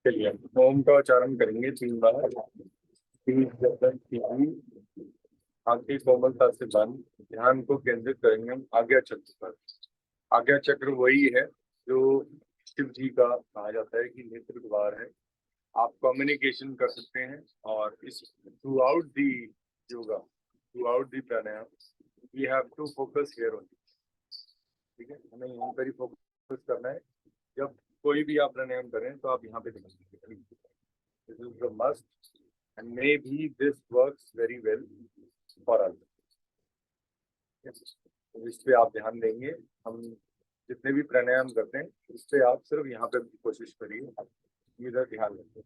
चलिए ओम का उच्चारण करेंगे 3 बार। तीन जब तीन आंखें कोमलता से बंद, ध्यान को केंद्रित करेंगे हम आज्ञा चक्र पर। आज्ञा चक्र वही है जो शिव जी का कहा जाता है कि नेत्र द्वार है। आप कम्युनिकेशन कर सकते हैं और इस throughout the yoga, throughout the pranayama, we have to focus here only. ठीक है, हमें यहाँ पर ही फोकस करना है। जब कोई भी आप प्राणायाम करें तो आप यहाँ पे ध्यान दीजिए। This is the must and may be this works very well for us. तो इस पे आप ध्यान देंगे। हम जितने भी प्राणायाम करते हैं इस पे आप सिर्फ यहाँ पे कोशिश करिए, इधर ध्यान रखिए।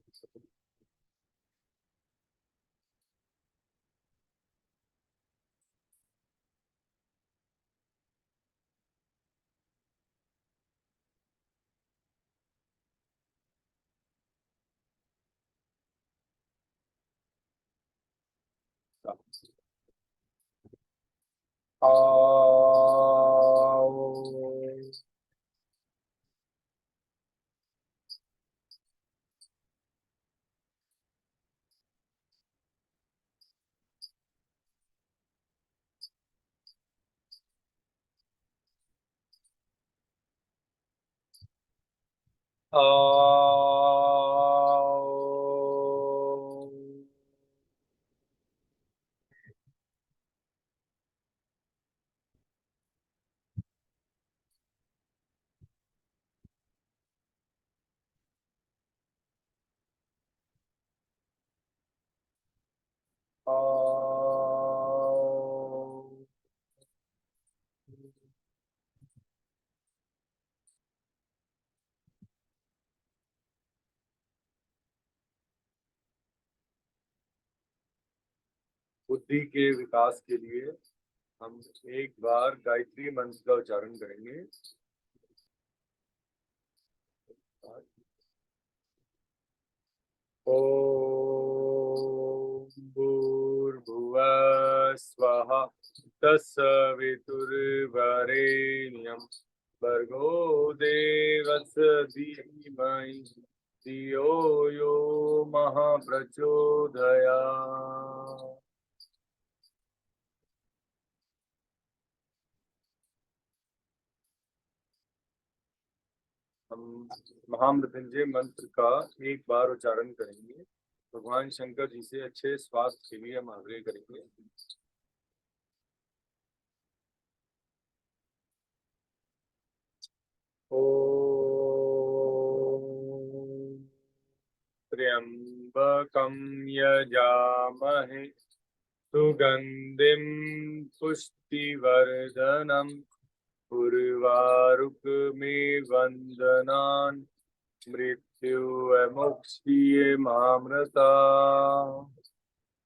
बुद्धि के विकास के लिए हम एक बार गायत्री मंत्र का उच्चारण करेंगे। ओम भूर्भुवः स्वः तत्सवितुर्वरेण्यं भर्गो देवस्य धीमहि धियो यो महाप्रचोदयात्। हम महामृत्युंजय मंत्र का एक बार उच्चारण करेंगे। भगवान शंकर जी से अच्छे स्वास्थ्य के लिए हम आग्रह करेंगे। ओम त्र्यंबकं यजामहे सुगंधिं पुष्टिवर्धनम् उर्वारुकमेव वन्दनान् मृत्युर्मुक्षीयमामृता।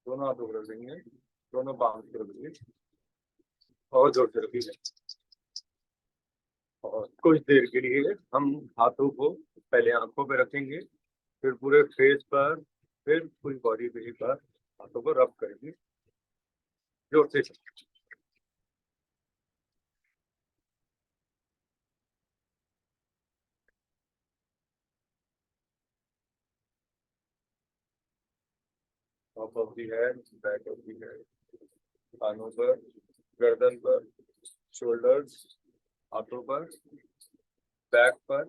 दोनों हाथों को रख देंगे, दोनों बाहों को रख देंगे और जोर से रखिए। और कुछ देर के लिए हम हाथों को पहले आंखों पे रखेंगे, फिर पूरे फेस पर, फिर पूरी बॉडी पे एक बार हाथों को रब करेंगे जोर से। Top of the head, back of the head, कानों पर, गर्दन पर, शोल्डर्स, हाथों पर, बैक पर।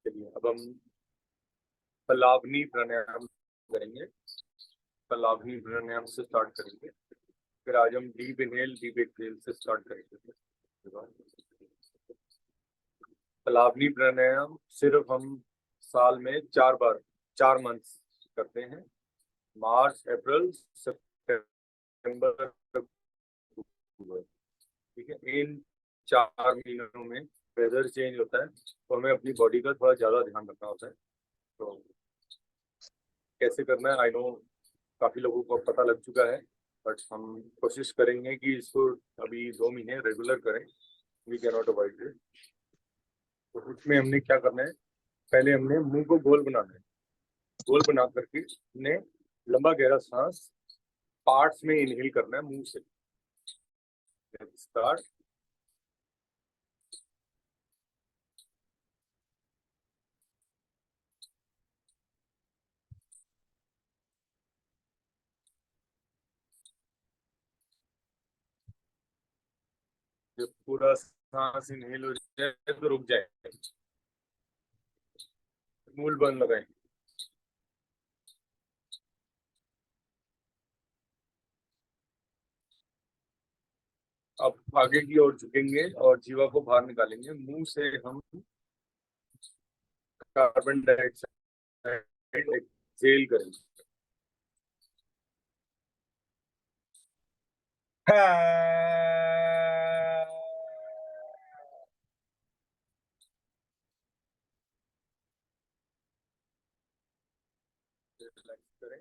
चलिए अब हम पलावनी प्राणायाम करेंगे। पलावनी प्राणायाम से स्टार्ट करेंगे। फिर आज हम डीप इनहेल डीप एक्सहेल से स्टार्ट करेंगे। सलावनी प्राणायाम सिर्फ हम साल में 4 बार, 4 मंथ करते हैं। मार्च, अप्रैल, सितंबर, अक्टूबर। ठीक है, इन 4 महीनों में वेदर चेंज होता है तो हमें अपनी बॉडी का थोड़ा ज्यादा ध्यान रखना होता है। तो कैसे करना है, आई नो काफी लोगों को पता लग चुका है, बट हम कोशिश करेंगे कि इसको अभी 2 महीने रेगुलर करें। We can not avoid it. तो उसमें हमने क्या करना है, पहले हमने मुंह को गोल बनाना है। गोल बना करके हमने लंबा गहरा सांस पार्ट्स में इनहेल करना है मुंह से। स्टार्ट। जब पूरा सांस इनहेल हो जाए तो रुक जाए, मूल बंद लगाएं। अब आगे की ओर झुकेंगे और जीवा को बाहर निकालेंगे। मुंह से हम कार्बन डाइऑक्साइड एक्सहेल करेंगे। रिलैक्स करें।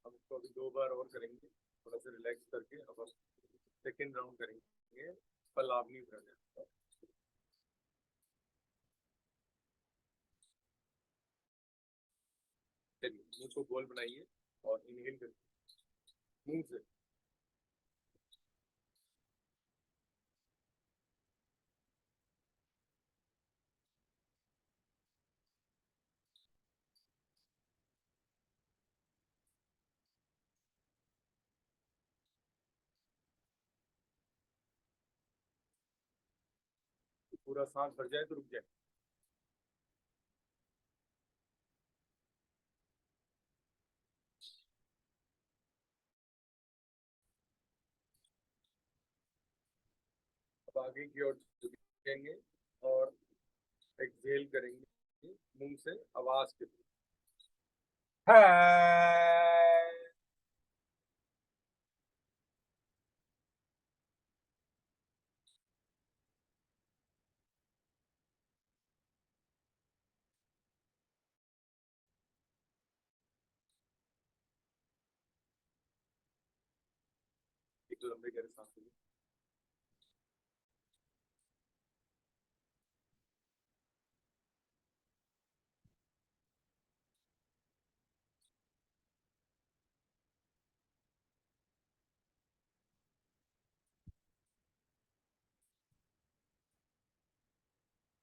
हम इसको अभी 2 बार और करेंगे, थोड़ा सा रिलैक्स करके। अब हम सेकेंड राउंड करेंगे पलावनी प्राणायाम। चलिए, मुंह को गोल बनाइए और इनहेल करिए मुंह से। पूरा सांस भर जाए तो रुक जाए। अब आगे की ओर झुकेंगे और एक्सहेल करेंगे मुंह से आवाज के थ्रू। एक लंबे गहरे सांस लीजिए।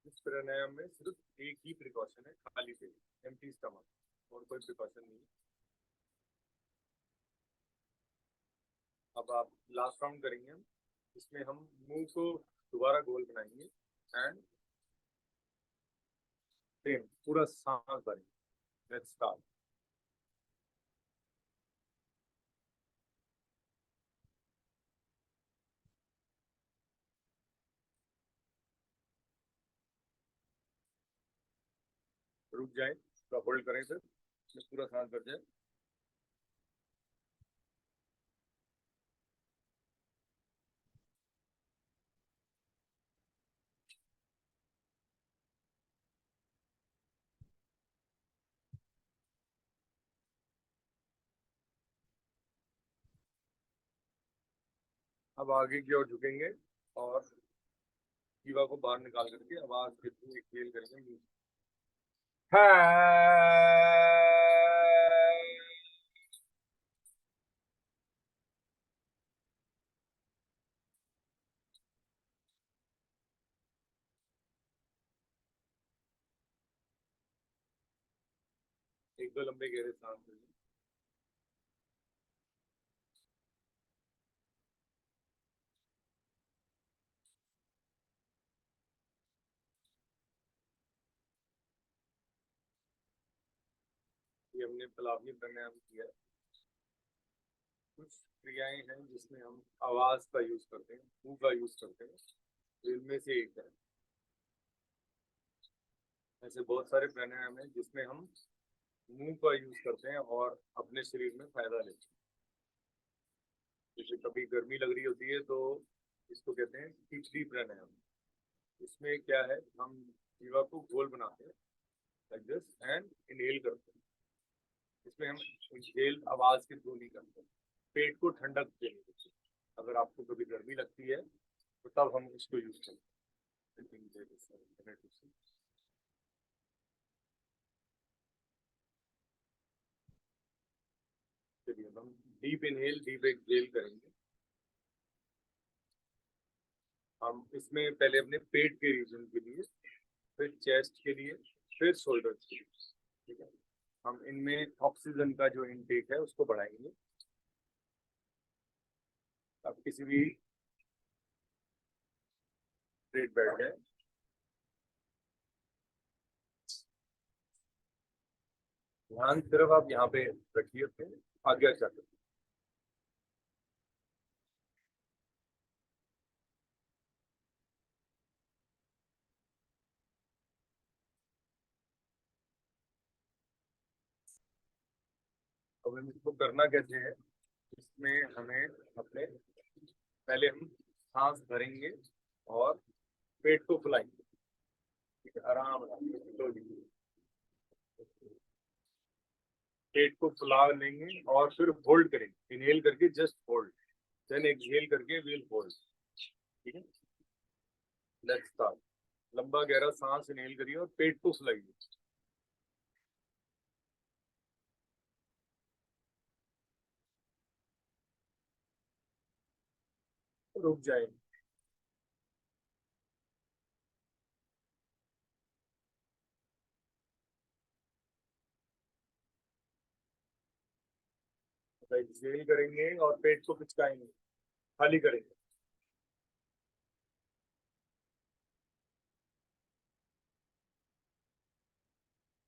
इस प्राणायाम में सिर्फ एक ही प्रिकॉशन है, खाली पेट, एम्प्टी स्टमक, और कोई प्रिकॉशन नहीं है। अब आप लास्ट राउंड करेंगे हम, इसमें हम मुंह को दोबारा गोल बनाएंगे एंड सेम पूरा सांस भरेंगे। Let's start. रुक जाए तो होल्ड करें सर, पूरा सांस भर जाए। अब आगे की ओर झुकेंगे और जीवा को बाहर निकाल करके आवाज के थ्रू एक्सहेल करेंगे। एक दो लंबे गहरे सांस लीजिए। ये हमने पलावनी प्राणायाम किया। कुछ क्रियाएं हैं जिसमें हम आवाज का यूज करते हैं, मुंह का यूज करते हैं, इनमें से एक है। ऐसे बहुत सारे प्राणायाम हैं जिसमें हम मुंह का यूज करते हैं और अपने शरीर में फायदा लेते हैं। जैसे कभी गर्मी लग रही होती है तो इसको कहते हैं खिचड़ी प्राणायाम। इसमें क्या है, हम जीवा को गोल बनाते हैं लाइक दिस एंड इनहेल करते हैं। इसमें हम इनहेल आवाज के थ्रू नहीं करते हैं, पेट को ठंडक देने के लिए। अगर आपको कभी गर्मी लगती है तो तब हम इसको यूज करते हैं। चलिए हम डीप इनहेल डीप एक्सहेल करेंगे। हम इसमें पहले अपने पेट के रीजन के लिए, फिर चेस्ट के लिए, फिर शोल्डर के लिए, ठीक है। हम इनमें ऑक्सीजन का जो इनटेक है उसको बढ़ाएंगे। आप किसी भी स्ट्रेट बैठ जाए, ध्यान सिर्फ आप यहाँ पे रखिए अपने, आगे अच्छा करिए। अब हम इसको करना कैसे है, इसमें हमें अपने पहले हम सांस भरेंगे और पेट को फुलाएंगे, ठीक है, आराम आराम से slowly। पेट को फुला लेंगे और फिर होल्ड करेंगे, इनहेल करके जस्ट होल्ड, देन एक्सहेल करके विल होल्ड, ठीक है। Let's start. लंबा गहरा सांस इनहेल करिए और पेट को फुलाइए। रुक जाए। एक्सहेल करेंगे और पेट को पिचकाएंगे, खाली करेंगे।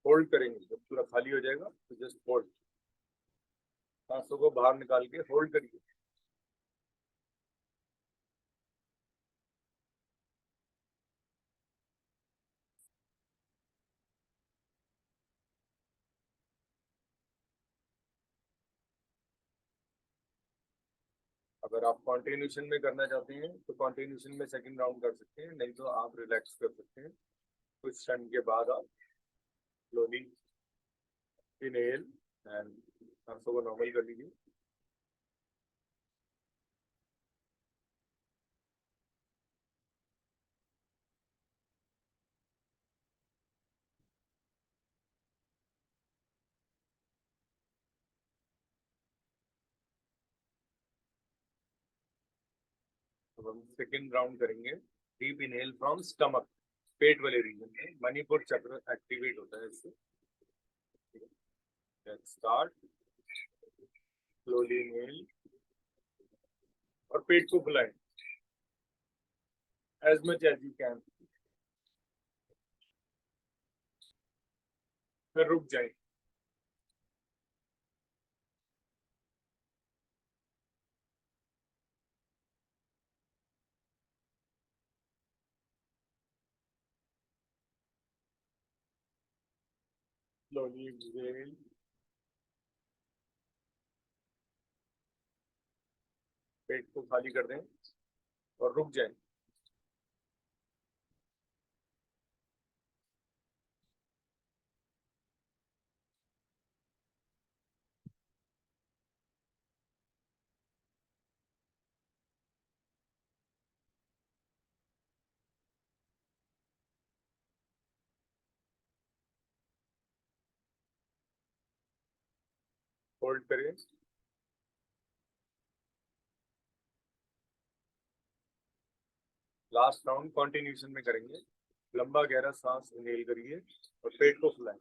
होल्ड करेंगे, जब पूरा खाली हो जाएगा तो जस्ट होल्ड, सांसों को बाहर निकाल के होल्ड करिए। अगर आप कॉन्टिन्यूशन में करना चाहते हैं तो कॉन्टिन्यूशन में सेकंड राउंड कर सकते हैं, नहीं तो आप रिलैक्स कर सकते हैं। कुछ क्षण के बाद आप स्लोली इनहेल एंड सांसों को नॉर्मल कर लीजिए। अब हम सेकंड राउंड करेंगे। डीप इनहेल फ्रॉम स्टमक, पेट वाले रीजन में मणिपुर चक्र एक्टिवेट होता है इससे। Let's start. स्लोली इनहेल और पेट को फुलाएं as much as you can, फिर रुक जाए। स्लोली एक्सहेल, पेट को खाली कर दें और रुक जाए। होल्ड करें। लास्ट राउंड कॉन्टिन्यूशन में करेंगे। लंबा गहरा सांस इनहेल करिए और पेट को फुलाएं।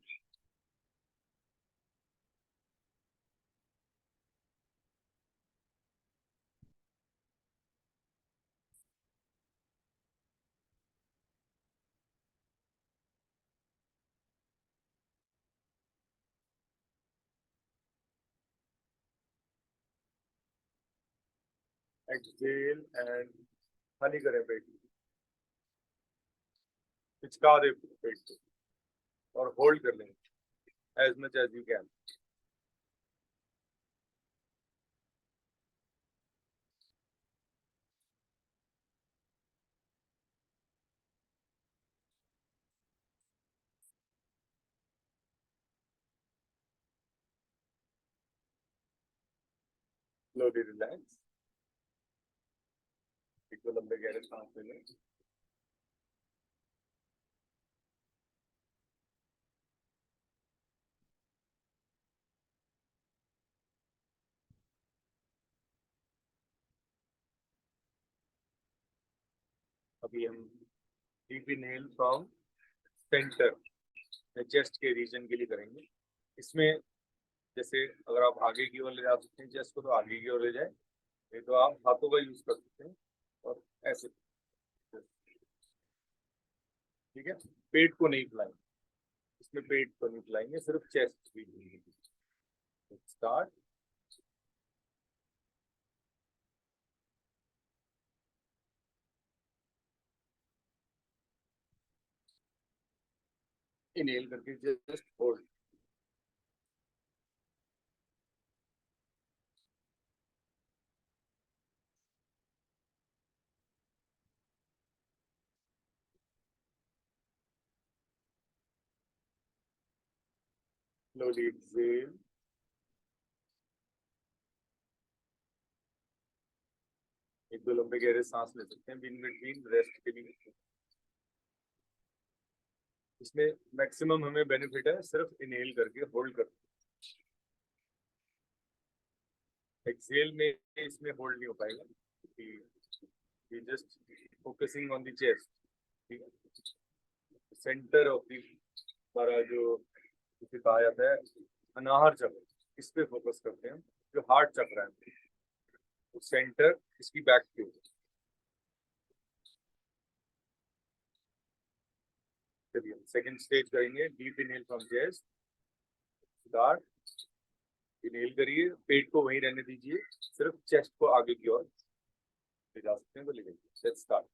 एक्सेल एंड खाली करें पेट, पिचका दे पेट को और होल्ड कर लेंगे as much as you can. Slowly relax, एक दो लंबे गहरे सांस ले लें। अभी हम deep inhale from centre chest के रीजन के लिए करेंगे। इसमें जैसे अगर आप आगे की ओर ले जा सकते हैं चेस्ट को तो आगे की ओर ले जाए, नहीं तो आप हाथों का यूज कर सकते हैं और ऐसे, ठीक है। पेट को नहीं फैलाएंगे, इसमें पेट को नहीं फैलाएंगे, सिर्फ चेस्ट भी। स्टार्ट। इनहेल करके जस्ट होल्ड, स्लोली एक्सेल। एक दो लंबे गहरे सांस ले सकते हैं बिन बिटवीन रेस्ट के लिए। इसमें मैक्सिमम हमें बेनिफिट है सिर्फ इनहेल करके होल्ड कर, एक्सेल में इसमें होल्ड नहीं हो पाएगा, just focusing on the chest, ठीक है। सेंटर ऑफ द हमारा जो जिसे कहा जाता है अनाहर चक्र, इस पे फोकस करते हैं। जो हार्ट चक्र है वो सेंटर इसकी बैक पे होता है। चलिए सेकंड स्टेज करेंगे, deep inhale from chest, start. Inhale करिए, पेट को वहीं रहने दीजिए, सिर्फ चेस्ट को आगे की ओर ले जा सकते हैं, तो ले जाइए। Let's start.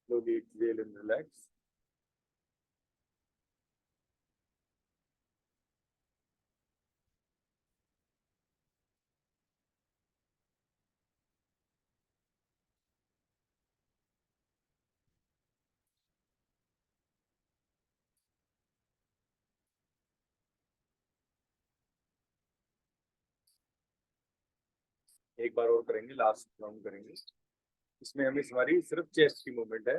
Slowly exhale and relax. एक बार और करेंगे, लास्ट राउंड करेंगे। इसमें हमें हमारी सिर्फ चेस्ट की मूवमेंट है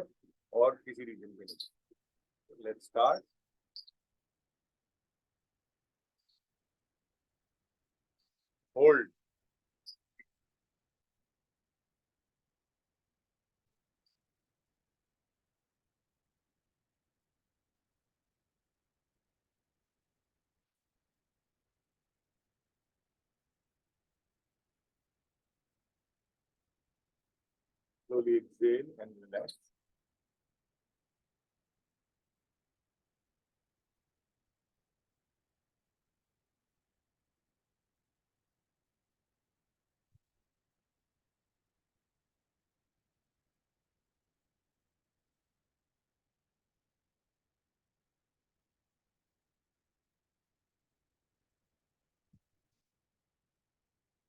और किसी रीजन पे नहीं। Let's start. Hold, slowly exhale and relax.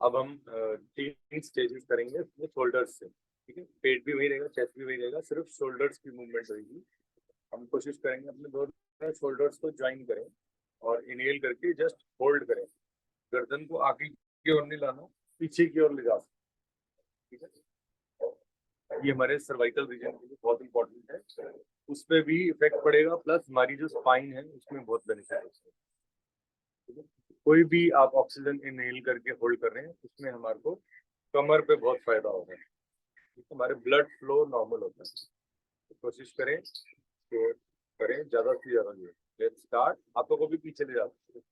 अब हम तीन स्टेजेस करेंगे इसमें शोल्डर्स से, ठीक है। पेट भी वही रहेगा, चेस्ट भी वही रहेगा, सिर्फ शोल्डर्स की मूवमेंट रहेगी। हम कोशिश करेंगे अपने दोनों शोल्डर्स को ज्वाइन करें और इनहेल करके जस्ट होल्ड करें। गर्दन को आगे की ओर नहीं लाना, पीछे की ओर ले जा सकते, ठीक है। ये हमारे सर्वाइकल रीजन के लिए बहुत इंपॉर्टेंट है, उस पर भी इफेक्ट पड़ेगा, प्लस हमारी जो स्पाइन है उसमें बहुत बेनिफिट है। कोई भी आप ऑक्सीजन इनहेल करके होल्ड कर रहे हैं उसमें हमारे को कमर पे बहुत फायदा होगा, हमारे ब्लड फ्लो नॉर्मल होता है। तो कोशिश करें तो करें ज्यादा से ज्यादा। Let's start. हाथों को भी पीछे ले जाते हैं,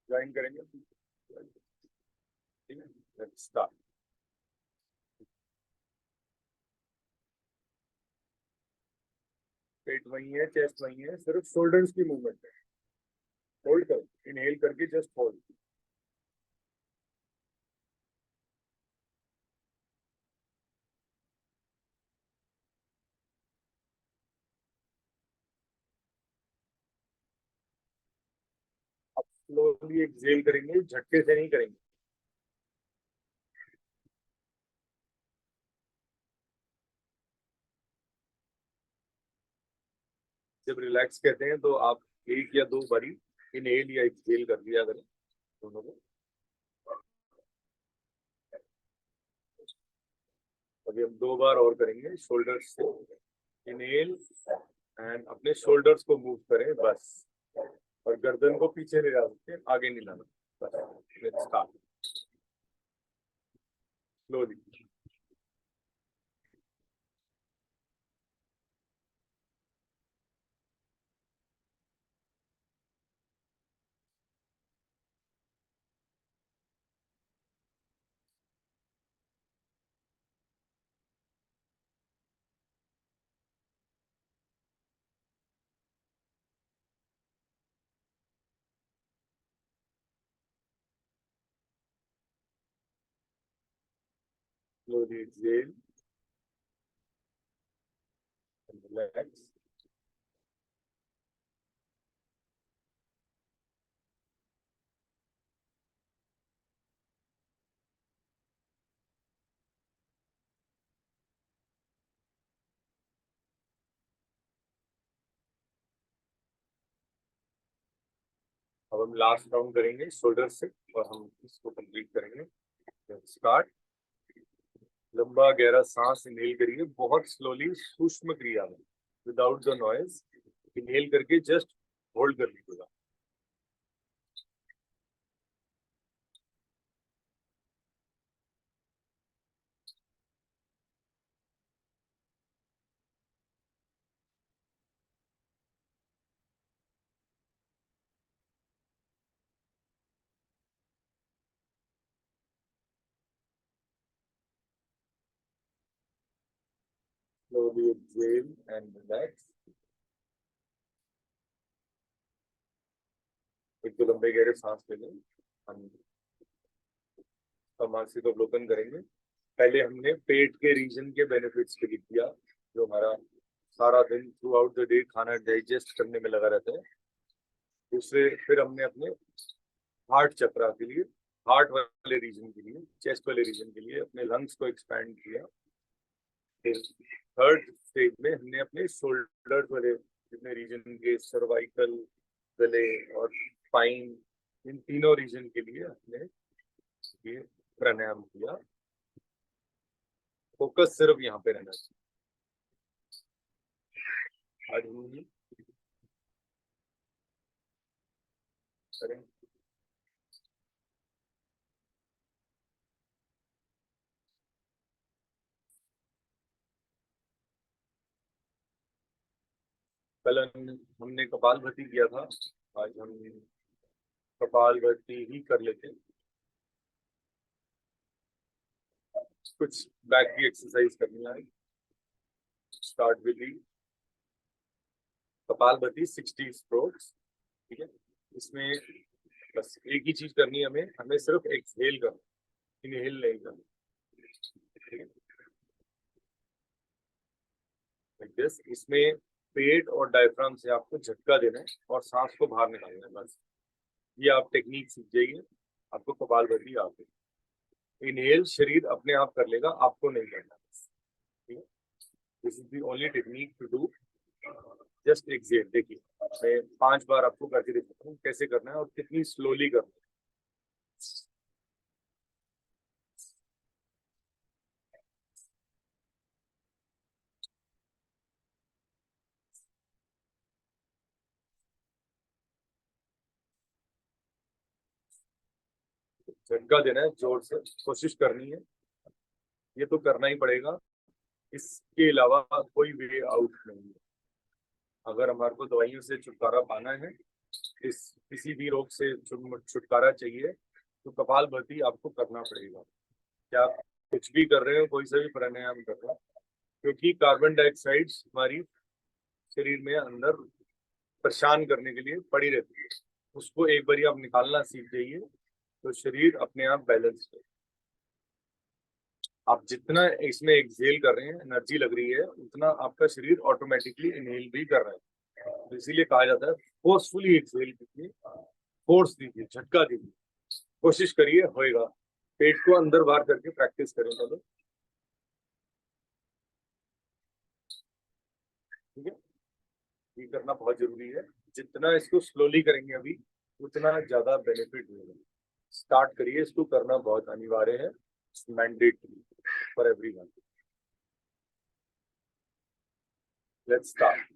ज्वाइन करेंगे। ठीक है, लेट्स स्टार्ट। पेट वही है, चेस्ट वही है, सिर्फ शोल्डर्स की मूवमेंट है। होल्ड करो, इनहेल करके जस्ट होल्ड। अब स्लोली एक्सहेल करेंगे, झटके से नहीं करेंगे। जब रिलैक्स कहते हैं तो आप एक या दो बारी इनहेल या एक्सहेल कर लिया करें दोनों को। अभी हम दो बार और करेंगे शोल्डर्स से। इनहेल एंड अपने शोल्डर्स को मूव करें बस, और गर्दन को पीछे ले जा सकते हैं, आगे नहीं लाना बस। Let's start slowly. Slowly exhale and relax. अब हम लास्ट राउंड करेंगे शोल्डर से और हम इसको कंप्लीट करेंगे। स्टार्ट। लंबा गहरा सांस इनहेल करिए, बहुत स्लोली, सूक्ष्म क्रिया में, विदाउट द नॉइज। इनहेल करके जस्ट होल्ड कर लीजिएगा। Slowly exhale and relax. एक दो लंबे गहरे सांस ले लें। हम मानसिक करेंगे। पहले हमने पेट के रीजन के बेनिफिट्स के लिए किया, जो हमारा सारा दिन थ्रू आउट द डे खाना डाइजेस्ट करने में लगा रहता है। दूसरे फिर हमने अपने हार्ट चक्रा के लिए, हार्ट वाले रीजन के लिए, चेस्ट वाले रीजन के लिए अपने लंग्स को एक्सपैंड किया। फिर थर्ड स्टेज में हमने अपने शोल्डर वाले जितने रीजन के, सर्वाइकल, गले और स्पाइन, इन तीनों रीजन के लिए हमने ये प्राणायाम किया। फोकस सिर्फ यहाँ पे रहना चाहिए। आज हम करें। कल हमने कपालभाति किया था, आज हम कपालभाति ही कर लेते हैं। कुछ बैक की एक्सरसाइज करनी है। Start with the kapalbhati 60 strokes. ठीक है, इसमें बस एक ही चीज करनी है, हमें हमें सिर्फ एक्सहेल करना, इनहेल नहीं करना। ठीक है, दिस इसमें पेट और डायफ्राम से आपको झटका देना है और सांस को बाहर निकालना है बस। ये आप टेक्निक सीख जाइए, आपको कपालभाति आ गई। इनहेल शरीर अपने आप कर लेगा, आपको नहीं करना। ठीक है, this is the only technique to do. Just exhale. देखिए, मैं 5 बार आपको करके दिखाता हूँ कैसे करना है और कितनी स्लोली करना है। झटका देना है, जोर से कोशिश करनी है, ये तो करना ही पड़ेगा। इसके अलावा कोई वे आउट नहीं है। अगर हमारे को दवाइयों से छुटकारा पाना है, इस किसी भी रोग से छुटकारा चाहिए, तो कपालभाति आपको करना पड़ेगा। क्या आप कुछ भी कर रहे हो, कोई सा भी प्राणायाम कर रहे हो, क्योंकि कार्बन डाइऑक्साइड हमारी शरीर में अंदर परेशान करने के लिए पड़ी रहती है। उसको एक बार आप निकालना सीख जाइए तो शरीर अपने आप बैलेंस है। आप जितना इसमें एक्सहेल कर रहे हैं, एनर्जी लग रही है, उतना आपका शरीर ऑटोमेटिकली इनहेल भी कर रहा है। तो इसीलिए कहा जाता है फोर्सफुली एक्सहेल कीजिए, फोर्स दीजिए, झटका दीजिए, कोशिश करिए, होएगा। पेट को अंदर बाहर करके प्रैक्टिस करें पहले, ठीक है। ये करना बहुत जरूरी है। जितना इसको स्लोली करेंगे अभी, उतना ज्यादा बेनिफिट मिलेगा। स्टार्ट करिए, इसको करना बहुत अनिवार्य है, mandatory for everyone. Let's start.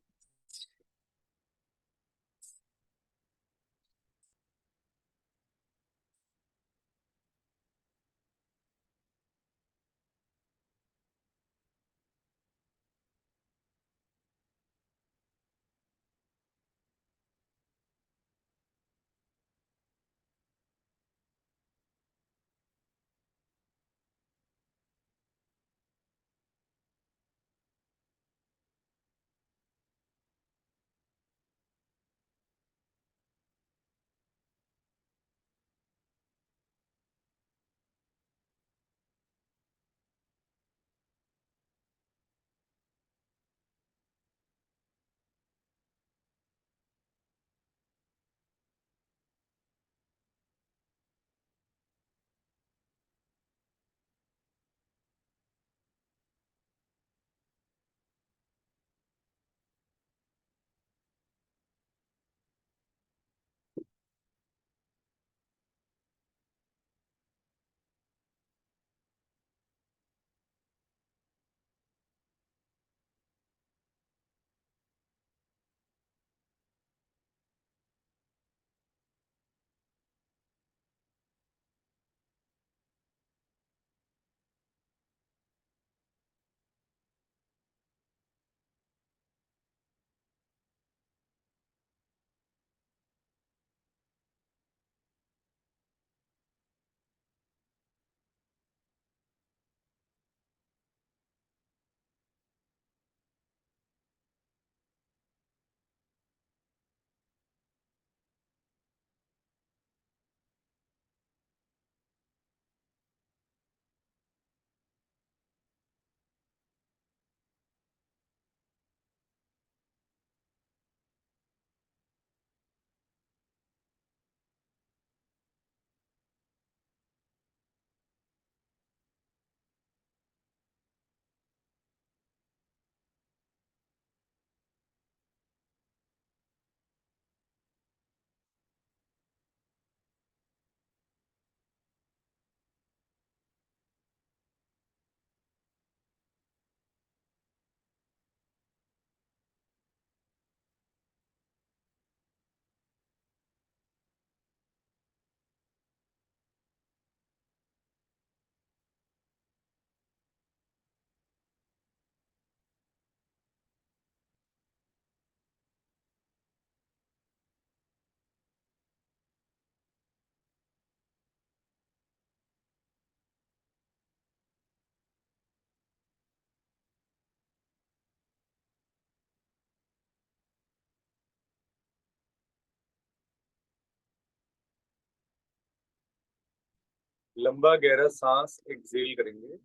लंबा गहरा सांस एक्सहेल करेंगे।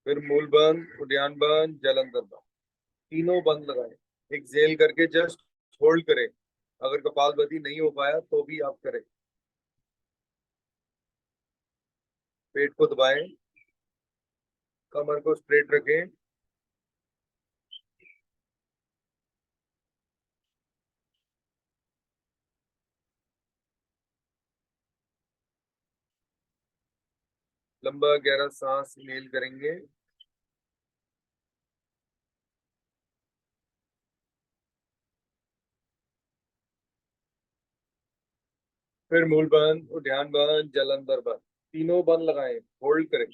फिर मूल बंद, उद्यान बंद, जल अंदर बंद, तीनों बंद लगाएं। एक्सहेल करके जस्ट होल्ड करें। अगर कपालभाति नहीं हो पाया तो भी आप करें। पेट को दबाएं, कमर को स्ट्रेट रखें। लंबा गहरा सांस इनहेल करेंगे। फिर मूल बंद, उद्यान बंद, जल अंदर बंद, तीनों बंद लगाएं, होल्ड करें।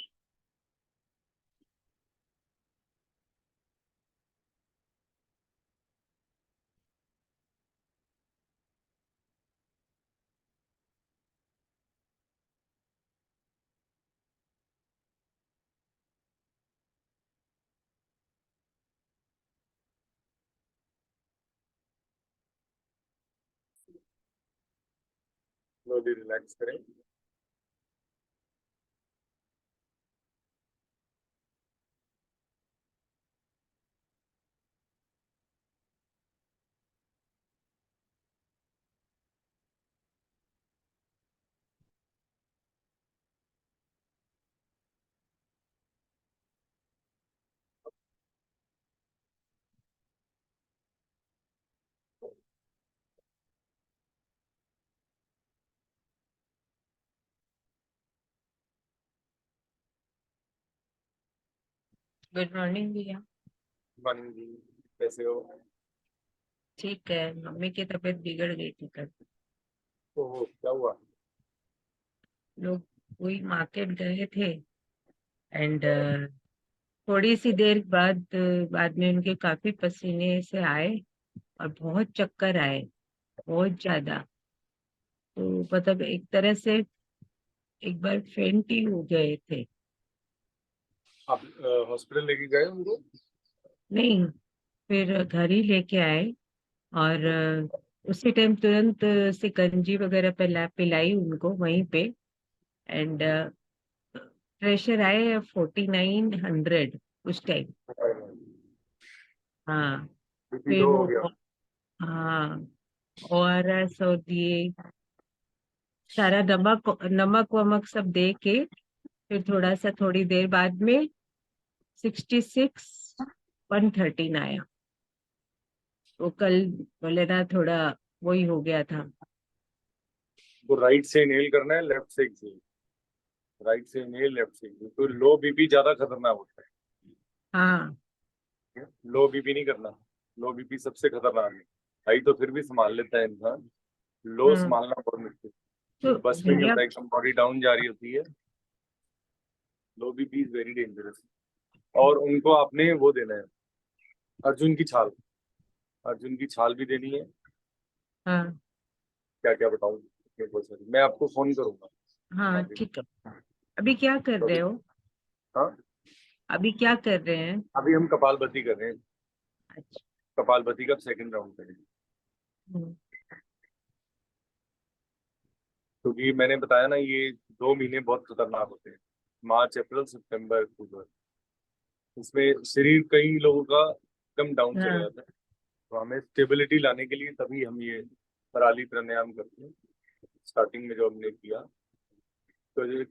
स्लोली रिलैक्स करें। गुड मॉर्निंग भैया। मॉर्निंग जी, कैसे हो? ठीक है, मम्मी की तबीयत बिगड़ गई थी कल। ओह, क्या हुआ? लोग वही मार्केट गए थे एंड थोड़ी सी देर बाद में उनके काफी पसीने से आए और बहुत चक्कर आए, बहुत ज्यादा। तो मतलब एक तरह से एक बार फेंट ही हो गए थे। आप हॉस्पिटल लेके गए उनको? नहीं, फिर घर ही लेके आए और उसी टाइम तुरंत सिकंजी वगैरह पिलाई उनको वहीं पे। एंड प्रेशर आए 4900 उस टाइम। हाँ, बीपी फिर लो हो वो, गया? हाँ, ORS और दिए, सारा नमक नमक वमक सब दे के फिर थोड़ा सा थोड़ी देर बाद में 66 113 आया। वो कल बोले ना थोड़ा वही हो गया था। वो राइट से इनहेल करना है, लेफ्ट से एक्सेल। राइट से इनहेल, लेफ्ट से एक्सेल। तो लो बीपी ज्यादा खतरनाक होता हाँ। है। लो बीपी नहीं करना। लो बीपी सबसे खतरनाक है। हाई तो फिर भी संभाल लेता है इंसान, लो हम्म। संभालना बहुत मुश्किल। तो बस में ही भैया, होता है, एकदम बॉडी डाउन जा रही होती है। लो बीपी इज वेरी डेंजरस। और उनको आपने वो देना है, अर्जुन की छाल। अर्जुन की छाल भी देनी है। हाँ क्या क्या बताऊं? मैं आपको फोन करूंगा। हाँ अभी ठीक है। अभी क्या कर तो रहे हो? हाँ, अभी क्या कर रहे हैं? अभी हम कपालभाति कर रहे हैं। अच्छा। कपालभाति का सेकंड राउंड करेंगे। हम्म। क्योंकि मैंने बताया ना, ये 2 महीने बहुत खतरनाक होते हैं। मार्च, अप्रैल, सितंबर, अक्टूबर। इसमें शरीर कई लोगों का एकदम डाउन चला हाँ। जाता है। तो हमें स्टेबिलिटी लाने के लिए तभी हम ये पराली प्राणायाम करते हैं। स्टार्टिंग में जो हमने किया, तो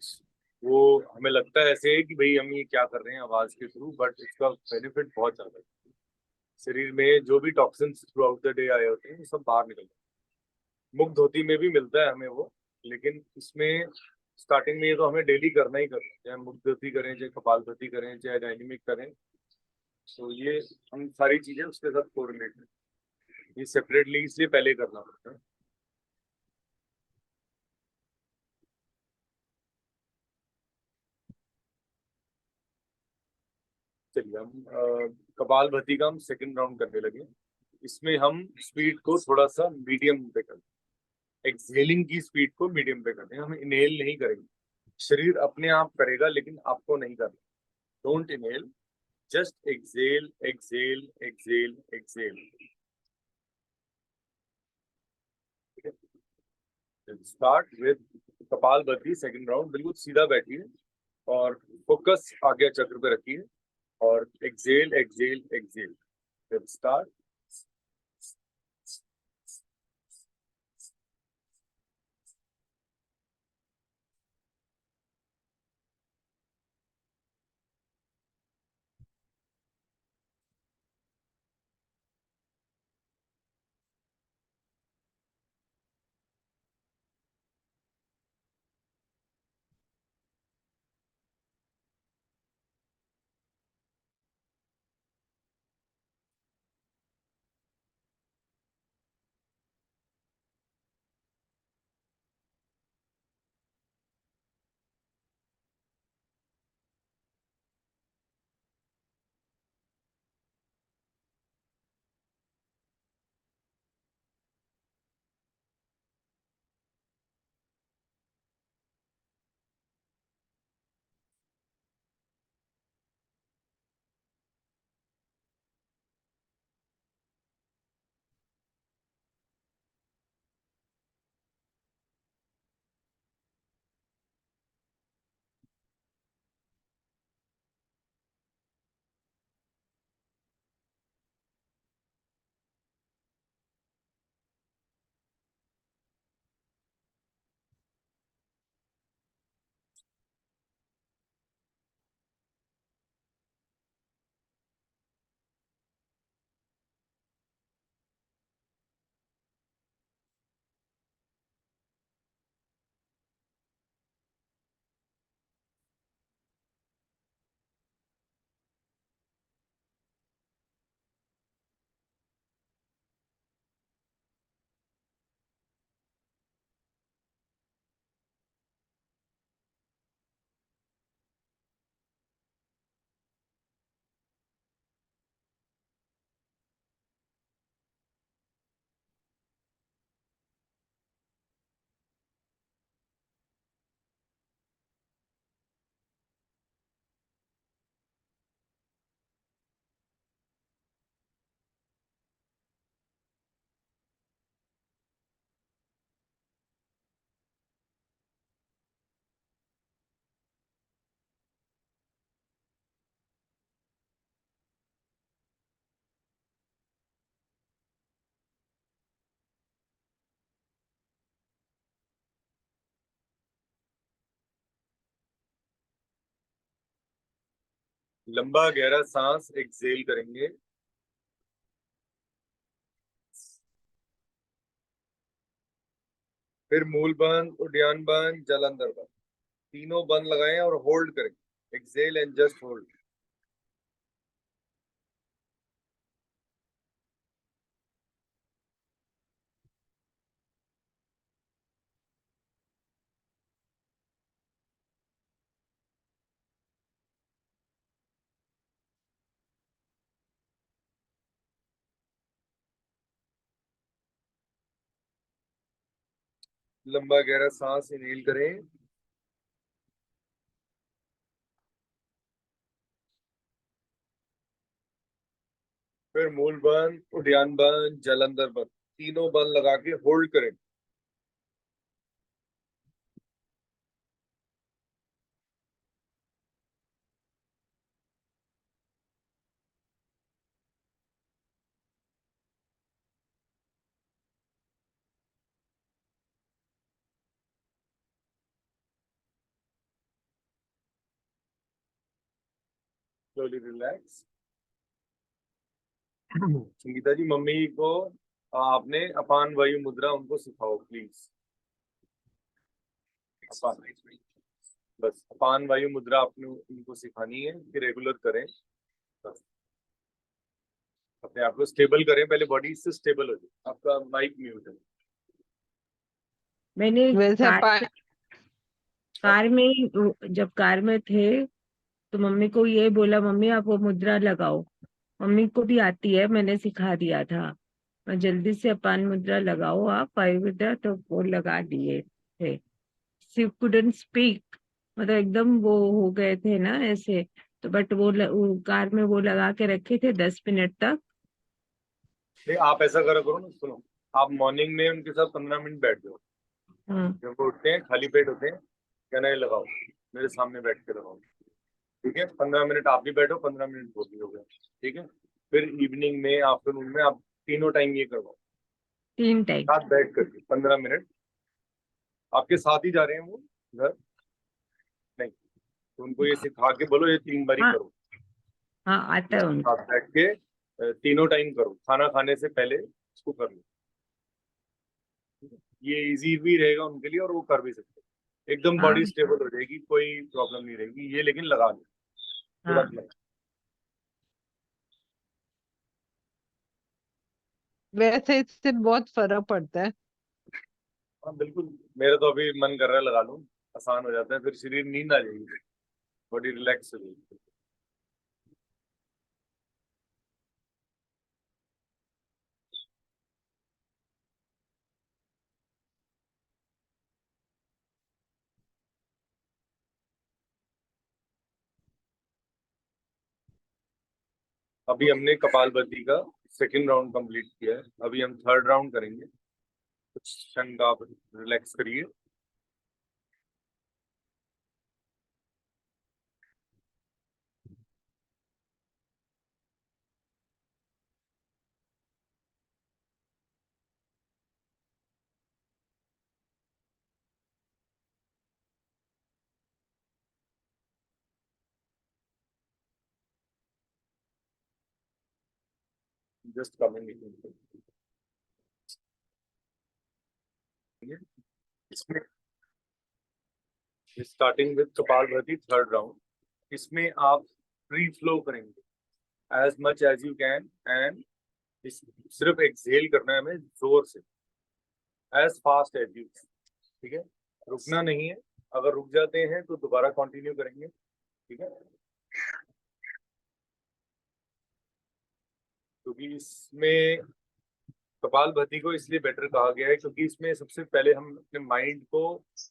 वो हमें लगता है ऐसे है कि भाई हम ये क्या कर रहे हैं आवाज के थ्रू, बट इसका बेनिफिट बहुत ज्यादा है। शरीर में जो भी toxins through out the day आए होते हैं वो सब बाहर निकलते हैं। मुग्ध धोती में भी मिलता है हमें वो, लेकिन इसमें स्टार्टिंग में ये तो हमें डेली करना ही करना है। चाहे मुग्ध धोती करें, चाहे कपालभाति करें, चाहे डायनेमिक करें। तो ये हम सारी चीजें उसके साथ कोरिलेट है। ये सेपरेटली इसलिए पहले करना पड़ता है। चलिए, हम कपालभाति का हम सेकंड राउंड करने लगे। इसमें हम स्पीड को थोड़ा सा मीडियम पे करते हैं। एक्सहेलिंग की स्पीड को मीडियम पे करते हैं, हम इनहेल नहीं करेंगे। शरीर अपने आप करेगा, लेकिन आपको नहीं करना। Don't inhale, just exhale exhale exhale exhale. Start with kapalbhati second round. बिल्कुल सीधा बैठिए और फोकस आगे चक्र पे रखिए और एक्सहेल एक्सहेल एक्सहेल। स्टार्ट। लंबा गहरा सांस एक्सेल करेंगे। फिर मूल बंद, उद्यान बंद, जल अंदर बंद, तीनों बंद लगाएं और होल्ड करें। Exhale and just hold. लंबा गहरा सांस इनहेल करें। फिर मूल बंद, उद्यान बंद, जल अंदर बंद, तीनों बंद लगा के होल्ड करें। Slowly relax. Sangeeta ji, mummy को आपने अपान वायु मुद्रा उनको सिखाओ प्लीज। अपान, बस अपान वायु मुद्रा आपने उनको सिखानी है कि रेगुलर करें। बस अपने आप को स्टेबल करें, पहले बॉडी से स्टेबल हो जाए। आपका माइक म्यूट है। मैंने वैसे कार अपन कार में जब कार में थे तो मम्मी को ये बोला, मम्मी आप वो मुद्रा लगाओ। मम्मी को भी आती है, मैंने सिखा दिया था। मैं जल्दी से अपान मुद्रा लगाओ आप, वायु मुद्रा, तो वो लगा दिए थे। शी कुडंट स्पीक, मतलब एकदम वो हो गए थे ना ऐसे। तो बट वो कार में वो लगा के रखे थे 10 मिनट तक। नहीं, आप ऐसा करा करो ना, सुनो। आप मॉर्निंग में उनके साथ 15 मिनट बैठ जाओ। हाँ जब वो उठते हैं खाली पेट होते हैं, कहना ये लगाओ, मेरे सामने बैठ के लगाओ। ठीक है, 15 मिनट आप भी बैठो, 15 मिनट वो भी हो गया। ठीक है। फिर इवनिंग में, आफ्टरनून में आप तीनों टाइम ये करवाओ, 3 टाइम। साथ बैठ करके 15 मिनट। आपके साथ ही जा रहे हैं वो घर? नहीं, तो उनको ये सिखा के बोलो ये 3 बारी हाँ करो। हाँ, आता है उनको। साथ बैठ के तीनों टाइम करो, खाना खाने से पहले इसको कर लो। ये इजी भी रहेगा उनके लिए और वो कर भी सकते हैं। एकदम हाँ बॉडी स्टेबल हो जाएगी, कोई प्रॉब्लम नहीं रहेगी ये, लेकिन लगा लो हाँ, तुरंत लगा। वैसे इससे बहुत फर्क पड़ता है। हाँ बिल्कुल, मेरा तो अभी मन कर रहा है लगा लूं। आसान हो जाता है, फिर शरीर नींद आ जाएगी, बॉडी रिलैक्स हो जाएगी। अभी हमने कपालभाति का सेकंड राउंड कंप्लीट किया है, अभी हम थर्ड राउंड करेंगे। कुछ क्षण आप रिलैक्स करिए। Just coming. इसमें starting with kapalbhati third round, इसमें आप फ्री फ्लो करेंगे as much as you can, and सिर्फ एक्सहेल करना है हमें जोर से, एज फास्ट एज यू। ठीक है, रुकना नहीं है। अगर रुक जाते हैं तो दोबारा कंटिन्यू करेंगे। ठीक है, क्योंकि इसमें कपालभाति को इसलिए बेटर कहा गया है क्योंकि इसमें सबसे पहले हम अपने माइंड को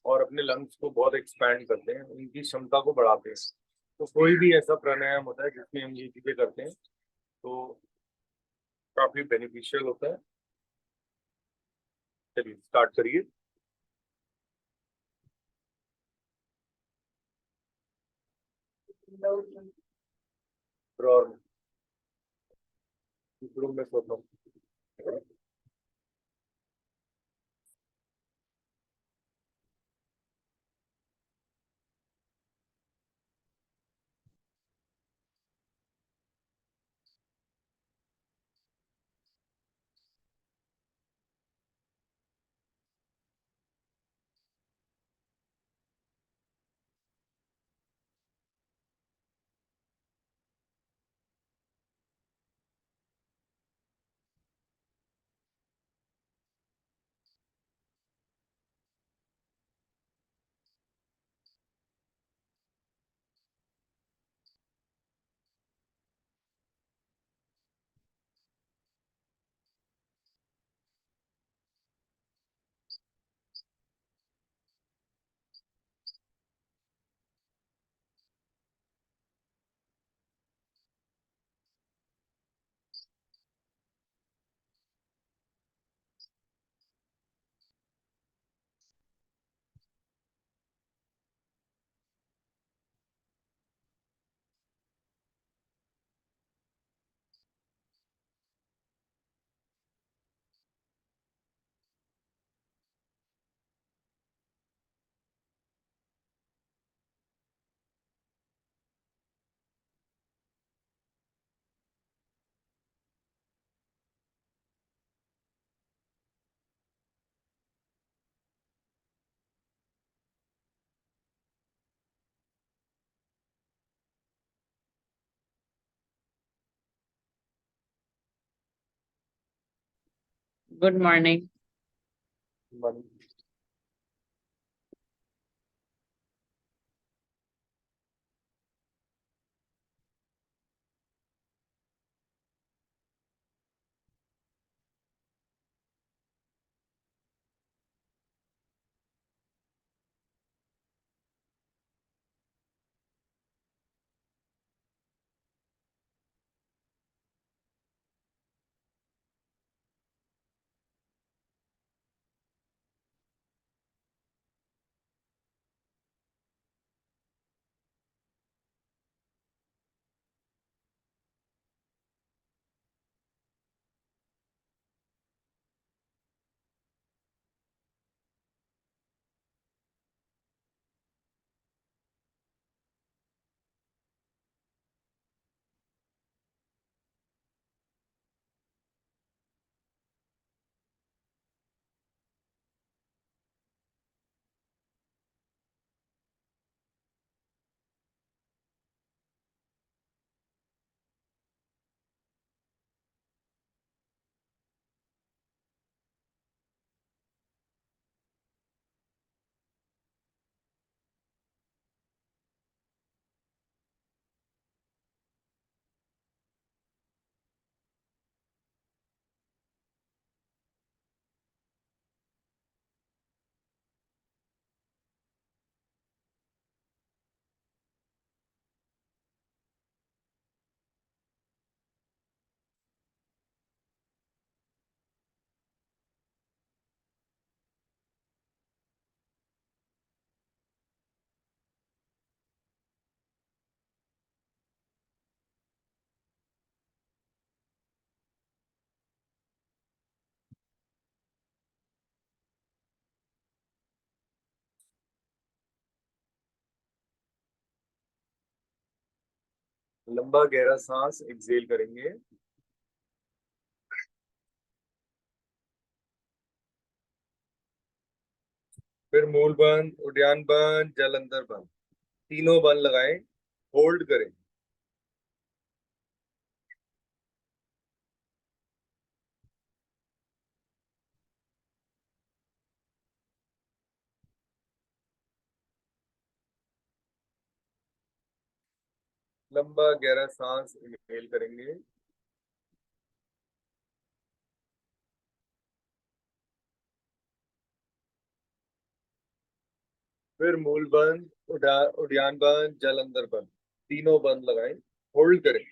और अपने लंग्स को बहुत एक्सपैंड करते हैं, उनकी क्षमता को बढ़ाते हैं। तो कोई भी ऐसा प्राणायाम होता है जिसमें हम ये चीजें करते हैं तो काफी बेनिफिशियल होता है। चलिए स्टार्ट करिए। और इस रूम में सोता हूँ। Good morning. मन लंबा गहरा सांस एक्सेल करेंगे। फिर मूल बंद, उद्यान बंद, जल अंदर बंद, तीनों बंद लगाएं, होल्ड करें। लंबा गहरा सांस इनहेल करेंगे। फिर मूल बंद, उद्यान बंद, जल अंदर बंद, तीनों बंद लगाएं, होल्ड करें।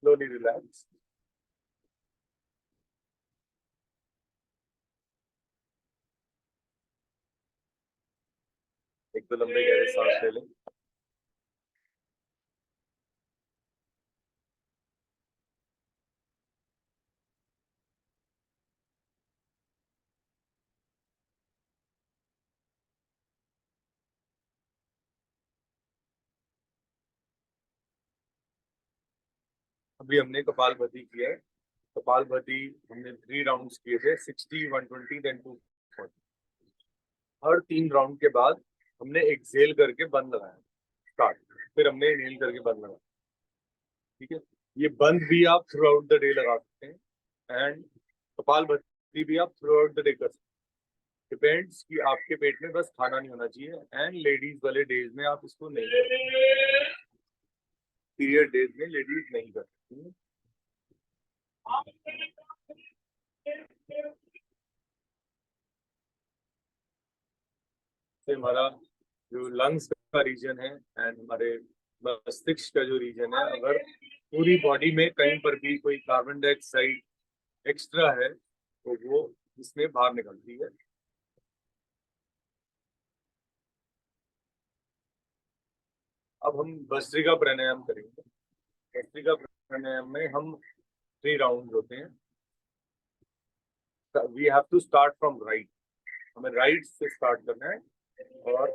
Slowly relax. एक तो लंबे गहरे सांस ले लें। अभी हमने कपालभाति किया है। कपालभाति हमने 3 राउंड्स किए थे, 60, 120 देन 240। हर 3 राउंड के बाद हमने एक्सेल करके बंद लगाया, स्टार्ट। फिर हमने इनहेल करके बंद लगाया। ठीक है, ये बंद भी आप थ्रू आउट द डे लगा सकते हैं एंड कपालभाति भी आप थ्रू आउट द डे कर सकते हैं। डिपेंड्स कि आपके पेट में बस खाना नहीं होना चाहिए। एंड लेडीज वाले डेज में आप इसको नहीं कर, पीरियड डेज में लेडीज नहीं कर सकती। से हमारा जो लंग्स का रीजन है एंड हमारे मस्तिष्क का जो रीजन है, अगर पूरी बॉडी में कहीं पर भी कोई कार्बन डाइऑक्साइड एक्स्ट्रा है तो वो इसमें बाहर निकलती है। अब हम भस्त्रिका प्राणायाम करेंगे। भस्त्रिका प्राणायाम में हम 3 राउंड होते हैं। We have to start from right. हमें राइट से स्टार्ट करना है और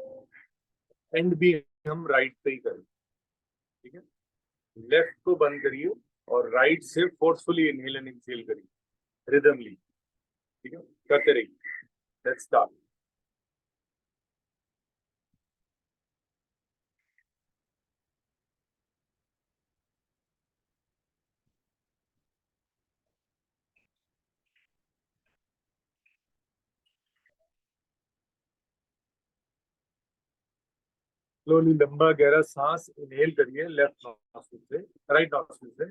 एंड भी हम राइट से ही करें, ठीक है। लेफ्ट को बंद करिए और राइट से फोर्सफुली इनहेल एंड एक्सहेल करिए रिदमली, ठीक है, करते रहिए। Let's start. स्लोली लंबा गहरा सांस इनहेल करिए लेफ्ट नॉस्ट्रिल से, राइट नॉस्ट्रिल से।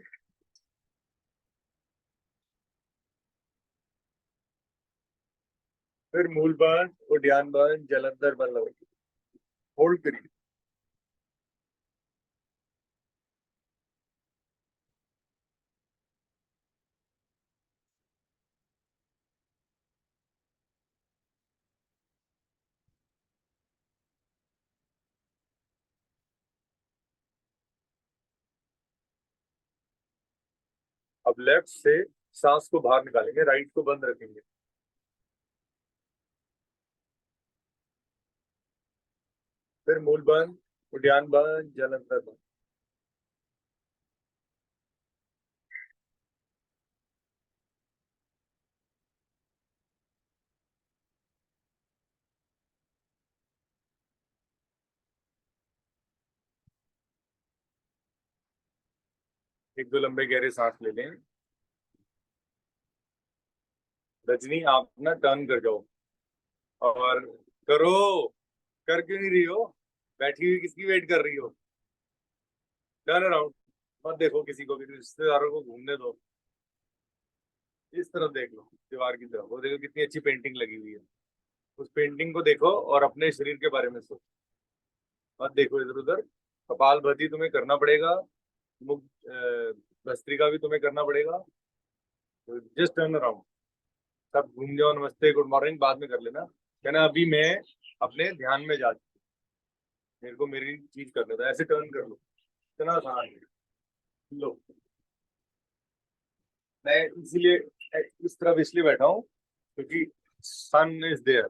फिर मूल बंद, उद्यान बंद, जलंधर बंद लगाइए, होल्ड करिए। अब लेफ्ट से सांस को बाहर निकालेंगे, राइट को बंद रखेंगे। फिर मूल बंद, उद्यान बंद, जलंधर बंद। एक दो लंबे गहरे सांस ले लें। रजनी आप ना टर्न कर जाओ, और करो, कर क्यों नहीं रही हो, बैठी हुई किसकी वेट कर रही हो। टर्न अराउंड, मत देखो किसी को भी, रिश्तेदारों को घूमने दो। इस तरफ देख लो, दीवार की तरफ, वो देखो कितनी अच्छी पेंटिंग लगी हुई है, उस पेंटिंग को देखो और अपने शरीर के बारे में सोचो, मत देखो इधर उधर। कपालभाति तुम्हें करना पड़ेगा, मुख भस्त्रिका भी तुम्हें करना पड़ेगा। जस्ट टर्न अराउंड, सब घूम जाओ, नमस्ते गुड मॉर्निंग बाद में कर लेना, कहना अभी मैं अपने ध्यान में जा चुकी, मेरे को मेरी चीज करने दो, ऐसे टर्न कर लो, इतना आसान है। लो, मैं इसीलिए इस तरफ इसलिए बैठा हूँ क्योंकि सन इज देयर,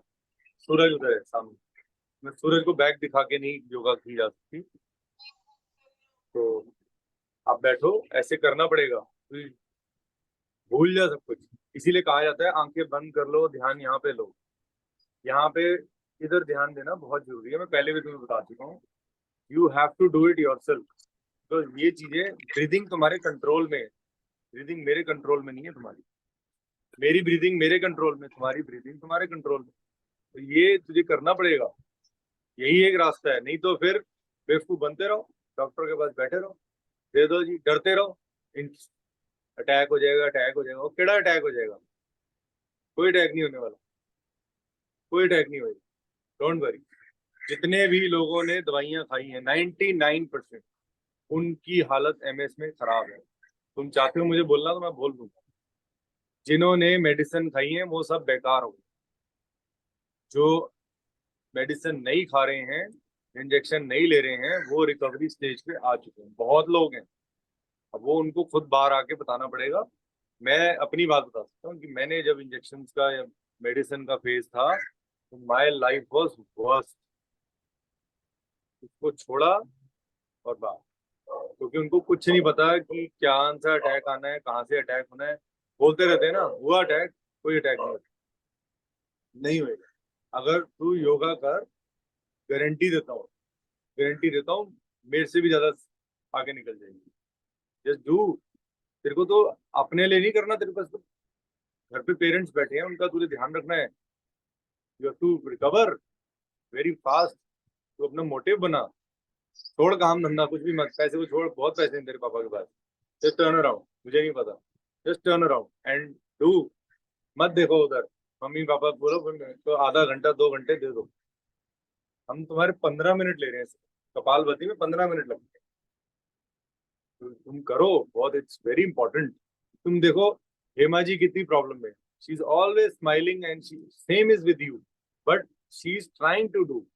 सूरज उधर है सामने, मैं सूरज को बैक दिखा के नहीं योगा की जा सकती। तो आप बैठो, ऐसे करना पड़ेगा, तो भूल जा सब कुछ। इसीलिए कहा जाता है आंखें बंद कर लो, ध्यान यहाँ पे लो, यहाँ पे इधर ध्यान देना बहुत जरूरी है। मैं पहले भी तुम्हें बता चुका हूँ, you have to do it yourself. तो ये चीजें, ब्रीदिंग तुम्हारे कंट्रोल में है, ब्रीदिंग मेरे कंट्रोल में नहीं है तुम्हारी, मेरी ब्रीदिंग मेरे कंट्रोल में, तुम्हारी ब्रीदिंग तुम्हारे कंट्रोल में। तो ये तुझे करना पड़ेगा, यही एक रास्ता है, नहीं तो फिर बेवकूफ बनते रहो, डॉक्टर के पास बैठे रहो, दे दो जी, डरते रहो, अटैक हो जाएगा, अटैक हो जाएगा। वो केड़ा अटैक हो जाएगा, कोई अटैक नहीं होने वाला, कोई अटैक नहीं होगा, डोंट वरी। जितने भी लोगों ने दवाइयां खाई हैं 99% उनकी हालत एमएस में खराब है। तुम चाहते हो मुझे बोलना तो मैं बोल दूंगा, जिन्होंने मेडिसिन खाई है वो सब बेकार हो गए, जो मेडिसिन नहीं खा रहे हैं, इंजेक्शन नहीं ले रहे हैं, वो रिकवरी स्टेज पे आ चुके हैं, बहुत लोग हैं। अब वो उनको खुद बाहर आके बताना पड़ेगा। मैं अपनी बात बता सकता हूँ कि मैंने जब इंजेक्शन का या मेडिसिन का फेज था, तो माई लाइफ वॉज वर्स्ट, उसको छोड़ा और बात, क्योंकि उनको कुछ नहीं पता कि क्या सा अटैक आना है, कहाँ से अटैक होना है। बोलते रहते हैं ना, हुआ अटैक, कोई अटैक नहीं होता, नहीं होएगा। अगर तू योगा कर, गारंटी देता हूँ, गारंटी देता हूँ, मेरे से भी ज्यादा आगे निकल जाएगी। Just do. तेरे को तो अपने लिए नहीं करना, तेरे पास तो घर पे पेरेंट्स बैठे हैं, उनका तुझे ध्यान रखना है। You have to recover very fast. तू अपना मोटिव बना, छोड़ काम धंधा कुछ भी मत, पैसे को छोड़, बहुत पैसे हैं तेरे पापा के पास। जस्ट टर्न अराउंड, मुझे नहीं पता, just turn around and do. मत देखो उधर, मम्मी पापा बोलो तो आधा घंटा 2 घंटे दे दो, हम तुम्हारे 15 मिनट ले रहे हैं, कपालभाति में 15 मिनट लगते हैं। तो तुम करो, बहुत, इट्स वेरी इंपॉर्टेंट। तुम देखो हेमा जी कितनी प्रॉब्लम में, she is always smiling and she same is with you, but she is trying to do,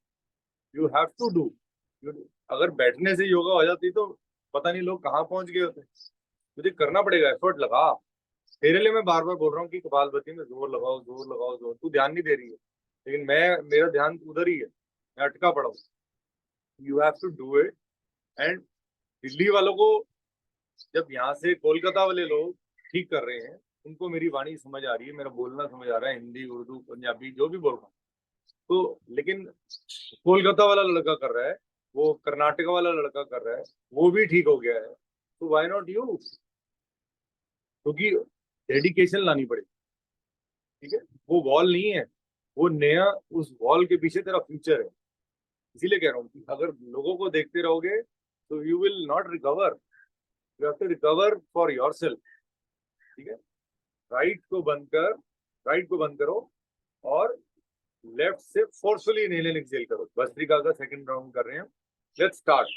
you have to do. अगर बैठने से योगा हो जाती तो पता नहीं लोग कहाँ पहुंच गए होते। तुझे करना पड़ेगा, एफर्ट लगा। तेरे लिए मैं बार बार बोल रहा हूँ कि कपालभाति में जोर लगाओ, जोर लगाओ, जोर, तू ध्यान नहीं दे रही है, लेकिन मैं, मेरा ध्यान उधर ही है, मैं अटका पड़ा हूँ। You have to do it. And Delhi वालों को, जब यहाँ से कोलकाता वाले लोग ठीक कर रहे हैं, उनको मेरी वाणी समझ आ रही है, मेरा बोलना समझ आ रहा है, हिंदी उर्दू पंजाबी जो भी बोल रहा हूँ, तो लेकिन कोलकाता वाला लड़का कर रहा है, वो कर्नाटक वाला लड़का कर रहा है, वो भी ठीक हो गया है, तो व्हाई नॉट यू? क्योंकि डेडिकेशन लानी पड़ेगी। ठीक है, वो वॉल नहीं है, वो नया, उस वॉल के पीछे तेरा फ्यूचर है। इसीलिए कह रहा हूँ कि अगर लोगों को देखते रहोगे तो you will not recover, you have to recover for yourself. ठीक है, राइट को बंद करो और लेफ्ट से फोर्सफुली इनहेल एंड एक्सहेल करो। भस्त्रिका का सेकंड राउंड कर रहे हैं। Let's start.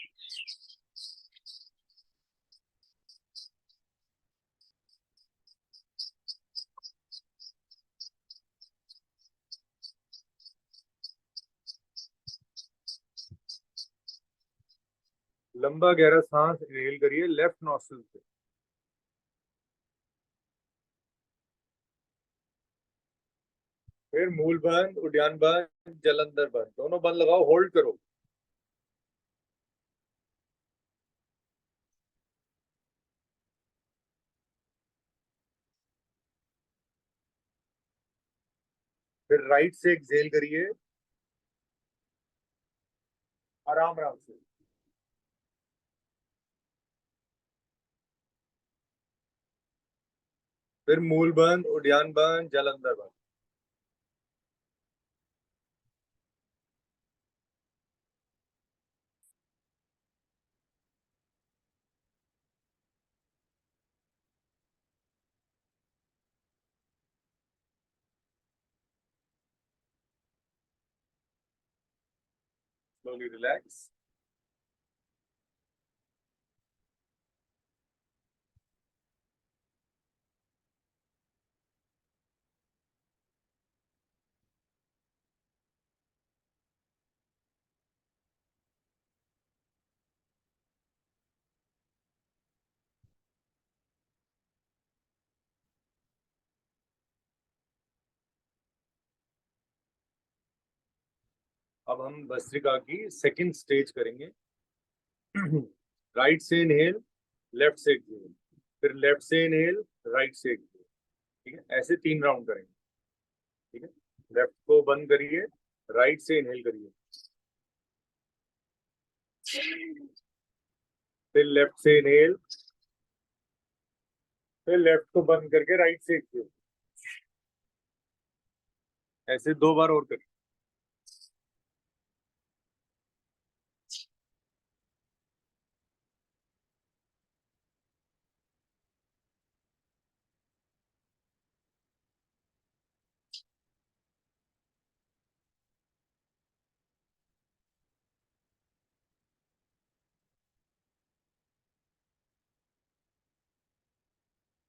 लंबा गहरा सांस इनहेल करिए लेफ्ट नॉस्ट्रिल से। फिर मूल बंद, उद्यान बंद, जलंधर बंद, दोनों बंद लगाओ, होल्ड करो। फिर राइट से एक्सहेल करिए आराम आराम से। फिर मूल बंद, उद्यान बंद, जलंधर बंद। Slowly relax. अब हम भस्त्रिका की सेकंड स्टेज करेंगे। राइट से इनहेल, लेफ्ट से एक्सहेल, फिर लेफ्ट से इनहेल, राइट से एक्सहेल। ठीक है, ऐसे 3 राउंड करेंगे। ठीक है, लेफ्ट को बंद करिए, राइट से इनहेल करिए, फिर लेफ्ट से इनहेल, फिर लेफ्ट को बंद करके राइट से एक्सहेल। ऐसे 2 बार और करिए।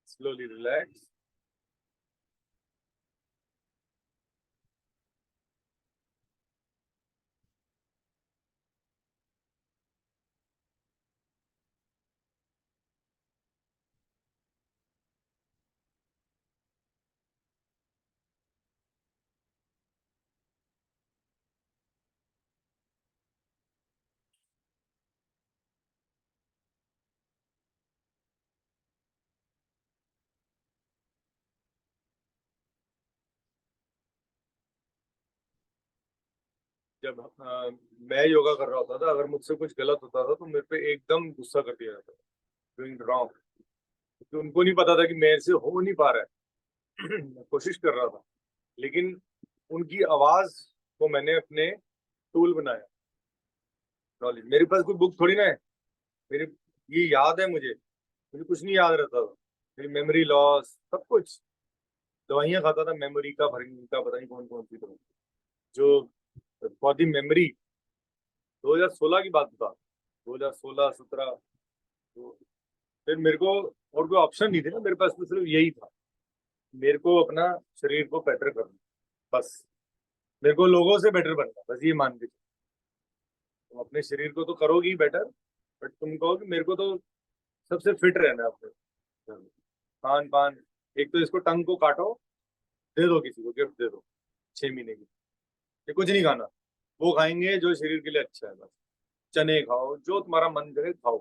Slowly relax. जब मैं योगा कर रहा होता था, अगर मुझसे कुछ गलत होता था तो मेरे पे एकदम गुस्सा कर दिया जाता था, डूइंग रॉन्ग, क्योंकि उनको नहीं पता था कि मेरे से हो नहीं पा रहा है। मैं कोशिश कर रहा था, लेकिन उनकी आवाज को मैंने अपने टूल बनाया। नॉलेज, मेरे पास कोई बुक थोड़ी ना है, मेरे ये याद है मुझे, मुझे कुछ नहीं याद रहता था, मेरी मेमोरी लॉस, सब कुछ। दवाइयाँ खाता था मेमोरी का, भरने का, पता नहीं कौन कौन सी दवाई, जो फॉर दी मेमोरी। 2016 की बात बता, 2016-17। तो फिर मेरे को और कोई ऑप्शन नहीं थे ना मेरे पास, तो सिर्फ यही था, मेरे को अपना शरीर को बेटर करना, बस मेरे को लोगों से बेटर बनना, बस ये मान के चलो। तुम अपने शरीर को तो करोगी बेटर, बट तुम कहो कि मेरे को तो सबसे फिट रहना है अपने। खान पान, एक तो इसको टंग को काटो, दे दो किसी को, गिफ्ट दे दो 6 महीने की, ये कुछ नहीं खाना, वो खाएंगे जो शरीर के लिए अच्छा है बस। चने खाओ, जो तुम्हारा मन करे खाओ।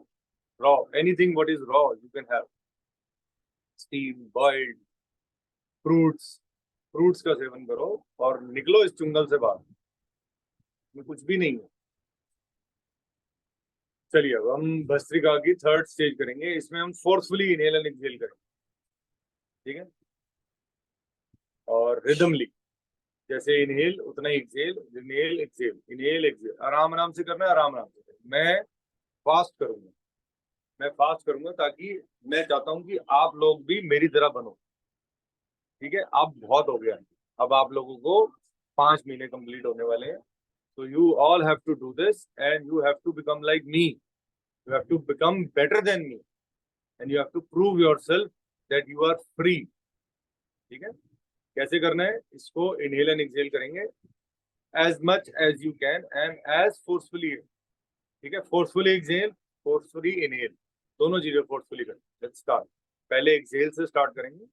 Raw, anything what is raw you can have. Steam, boiled, fruits, fruits का सेवन करो और निकलो इस चुंगल से बाहर, में कुछ भी नहीं है। चलिए अब हम भस्त्रिका की थर्ड स्टेज करेंगे, इसमें हम फोर्सफुली इनहेल एंड एक्सहेल करेंगे, ठीक है, और रिदमली, जैसे इनहेल उतना ही exhale, inhale exhale, inhale exhale, आराम आराम से करना है, आराम आराम से करना है। मैं फास्ट करूंगा, मैं फास्ट करूंगा ताकि मैं चाहता हूं कि आप लोग भी मेरी तरह बनो, ठीक है। अब बहुत हो गया, अब आप लोगों को 5 महीने कंप्लीट होने वाले हैं, so you all have to do this and you have to become like me, you have to become better than me and you have to prove yourself that you are free, ठीक है। कैसे करना है इसको, inhale and exhale करेंगे as much as you can and as forcefully, ठीक है, forcefully exhale, forcefully inhale, दोनों चीजें फोर्सफुली करें। लेट्स स्टार्ट, पहले एक्सहेल से स्टार्ट करेंगे।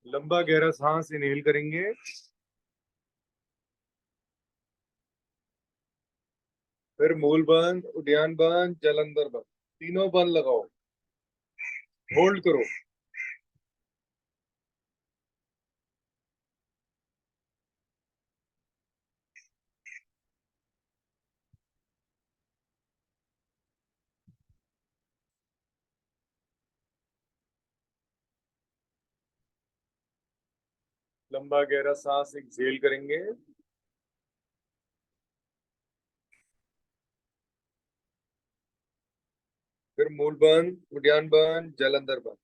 लंबा गहरा सांस इनहेल करेंगे, फिर मूल बंद, उद्यान बंद, जलंधर बंद, तीनों बंद लगाओ, होल्ड करो। लंबा गहरा सांस एक्सहेल करेंगे, फिर मूल बंद, उद्यान बंद, जलंधर बंद।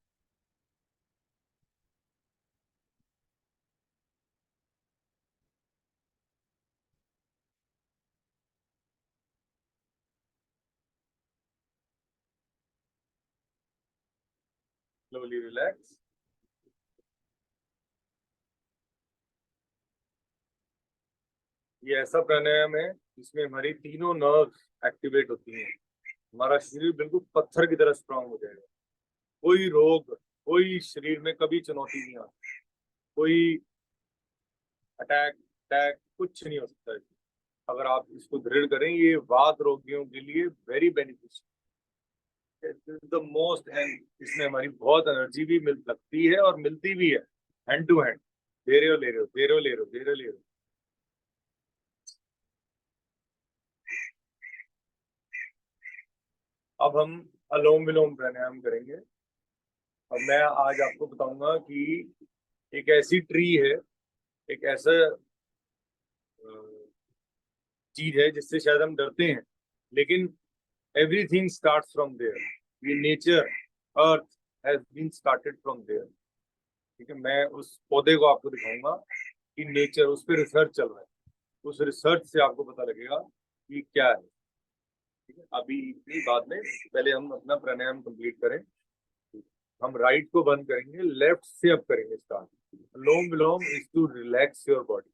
Slowly relax. ये ऐसा प्राणायाम है जिसमें हमारी तीनों नर्व्स एक्टिवेट होती हैं, हमारा शरीर बिल्कुल पत्थर की तरह स्ट्रांग हो जाएगा। कोई रोग, कोई शरीर में कभी चुनौती नहीं आती, कोई अटैक अटैक कुछ नहीं हो सकता है। अगर आप इसको दृढ़ करें, ये वात रोगियों के लिए very beneficial, the most, and इसमें हमारी बहुत एनर्जी भी मिल लगती है और मिलती भी है, हैंड टू हैंड। दे रहे हो, ले रहे हो, दे रहे हो, ले रहे हो, दे रहे हो, ले रहे हो। अब हम अलोम विलोम प्राणायाम करेंगे। अब मैं आज आपको बताऊंगा कि एक ऐसी ट्री है, एक ऐसा चीज है जिससे शायद हम डरते हैं, लेकिन एवरीथिंग स्टार्ट्स फ्रॉम देयर, ये nature, earth has been started from there, ठीक है। मैं उस पौधे को आपको दिखाऊंगा कि नेचर, उस पर रिसर्च चल रहा है, उस रिसर्च से आपको पता लगेगा कि क्या है, ठीक है। अभी इतनी बात में पहले हम अपना प्राणायाम कंप्लीट करें। हम राइट को बंद करेंगे, लेफ्ट से अब करेंगे start. Anulom vilom is to relax your body.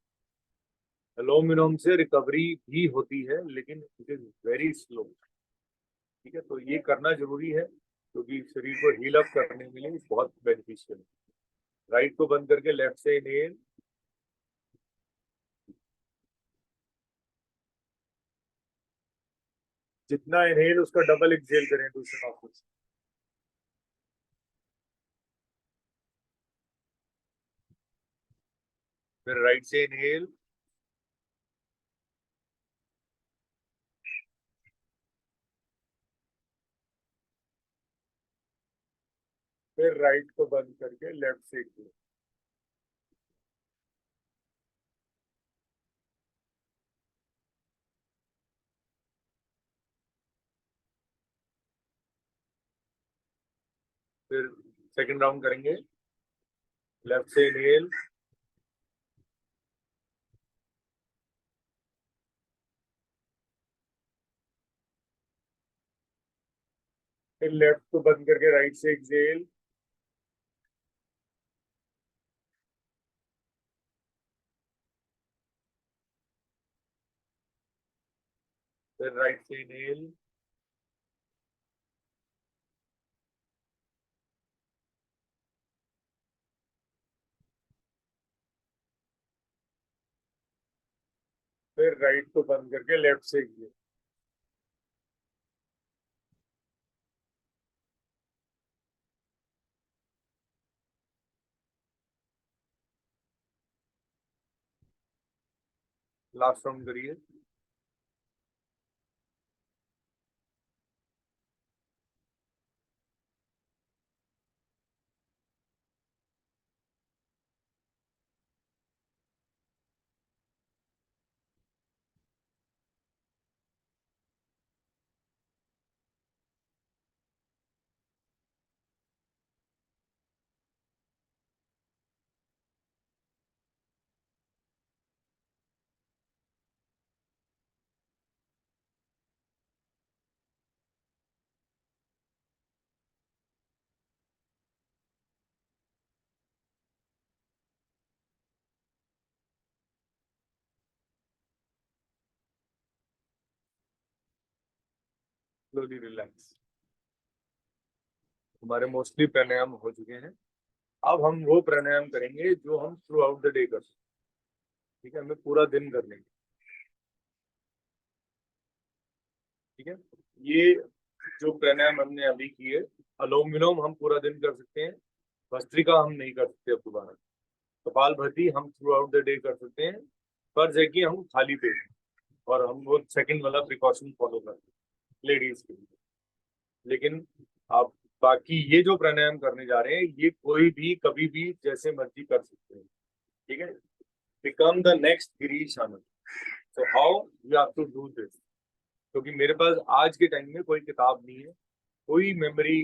Anulom vilom से रिकवरी भी होती है, लेकिन इट इज वेरी स्लो, ठीक है। तो ये करना जरूरी है क्योंकि शरीर को हील अप करने के लिए बहुत बेनिफिशियल है। राइट को बंद करके लेफ्ट से इनहेल, जितना इनहेल उसका डबल एक्सहेल करें दूसरे नॉस्ट्रिल से। फिर राइट से इनहेल, फिर राइट को बंद करके लेफ्ट से एक्सहेल। फिर सेकंड राउंड करेंगे, लेफ्ट से इनहेल, फिर लेफ्ट को बंद करके राइट से एक्सेल। फिर राइट से इनहेल। फिर राइट को बंद करके लेफ्ट से एक्सेल। लास्ट राउंड करिए। Slowly relax. हमारे मोस्टली प्राणायाम हो चुके हैं। अब हम वो प्राणायाम करेंगे जो हम थ्रू आउट द डे कर सकते हैं। ठीक है, हमें पूरा दिन कर लेंगे। ठीक है, ये जो प्राणायाम हमने अभी किए, अनुलोम विलोम हम पूरा दिन कर सकते हैं। भस्त्रिका हम नहीं कर सकते अब दोबारा। कपालभाति हम थ्रू आउट द डे कर सकते हैं, पर है कि हम खाली पेट और हम वो सेकंड वाला प्रिकॉशन फॉलो करते हैं लेडीज के लिए। लेकिन आप बाकी ये जो प्राणायाम करने जा रहे हैं, ये कोई भी कभी भी जैसे मर्जी कर सकते हैं। ठीक है, become the next Girish Anand. So how you have to do this? क्योंकि मेरे पास आज के टाइम में कोई किताब नहीं है, कोई मेमोरी,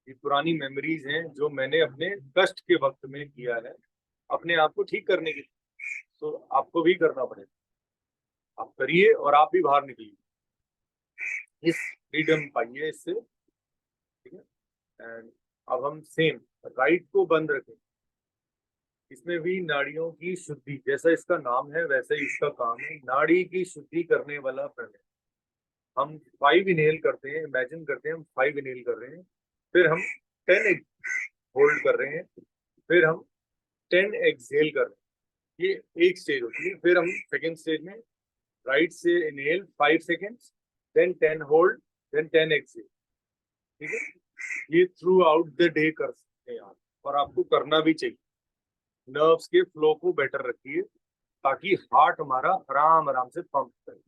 ये पुरानी मेमोरीज हैं जो मैंने अपने कष्ट के वक्त में किया है अपने आप को ठीक करने के लिए। तो आपको भी करना पड़ेगा। आप करिए और आप भी बाहर निकलिए, इस फ्रीडम पाइए इससे। ठीक है, एंड अब हम सेम राइट को बंद रखें। इसमें भी नाड़ियों की शुद्धि, जैसा इसका नाम है वैसे ही इसका काम है, नाड़ी की शुद्धि करने वाला प्राणायाम। हम 5 इनहेल करते हैं, इमेजिन करते हैं हम 5 इनहेल कर रहे हैं, फिर हम 10 होल्ड कर रहे हैं, फिर हम 10 एक्सहेल कर रहे हैं। ये एक स्टेज होती है। फिर हम सेकेंड स्टेज में राइट से inhale 5 seconds, then 10 hold, then 10 exhale. ठीक है, ये थ्रू आउट द डे कर सकते हैं आप, और आपको करना भी चाहिए। नर्व्स के फ्लो को बेटर रखिए ताकि हार्ट हमारा आराम आराम से पंप करे।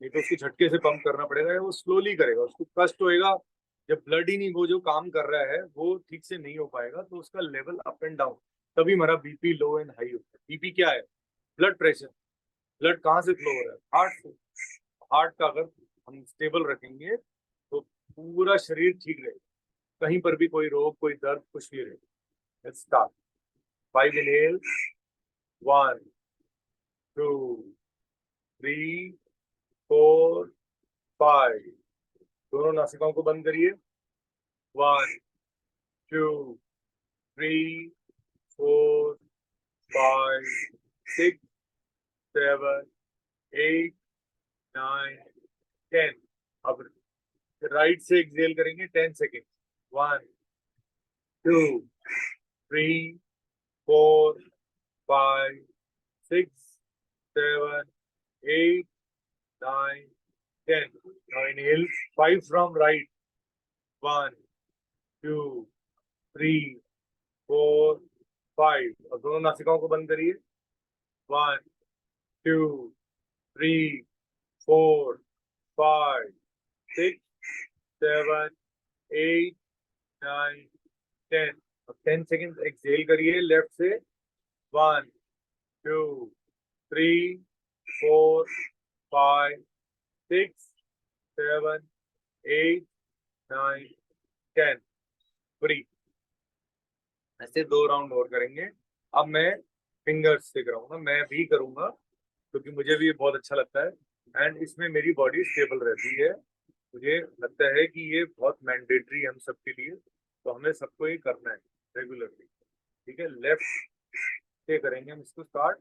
नहीं तो उसकी झटके से पंप करना पड़ेगा, वो स्लोली करेगा, उसको कष्ट होएगा। जब ब्लड ही नहीं, वो जो काम कर रहा है वो ठीक से नहीं हो पाएगा, तो उसका लेवल अप एंड डाउन, तभी हमारा बीपी लो एंड हाई होता है। बीपी क्या है? Blood pressure. ब्लड कहाँ से फ्लो हो रहा है? हार्ट से। हार्ट का अगर हम स्टेबल रखेंगे तो पूरा शरीर ठीक रहेगा, कहीं पर भी कोई रोग, कोई दर्द, कुछ नहीं रहेगा। Let's start. 5 इनहेल, 1 2 3 4 5। दोनों नासिकाओं को बंद करिए। 1 2 3 4 5 6 7 8 9 10। अब राइट से एक्सेल करेंगे 10 second. 1 2 3 4 5 6 7 8 9 10। Now inhale 5 from right. 1 2 3 4 5। और दोनों नासिकाओं को बंद करिए। 1 2 3 4 5 6 7 8 9 10। अब 10 सेकेंड एक्सेल करिए लेफ्ट से। 1 2 3 4 5 6 7 8 9 10। फ्री। ऐसे 2 राउंड और करेंगे। अब मैं फिंगर्स से कराऊंगा, मैं भी करूंगा क्योंकि मुझे भी ये बहुत अच्छा लगता है, एंड इसमें मेरी बॉडी स्टेबल रहती है। मुझे लगता है कि ये बहुत मैंडेटरी है हम सबके लिए, तो हमें सबको ये करना है रेगुलरली। ठीक है, लेफ्ट से करेंगे हम इसको स्टार्ट।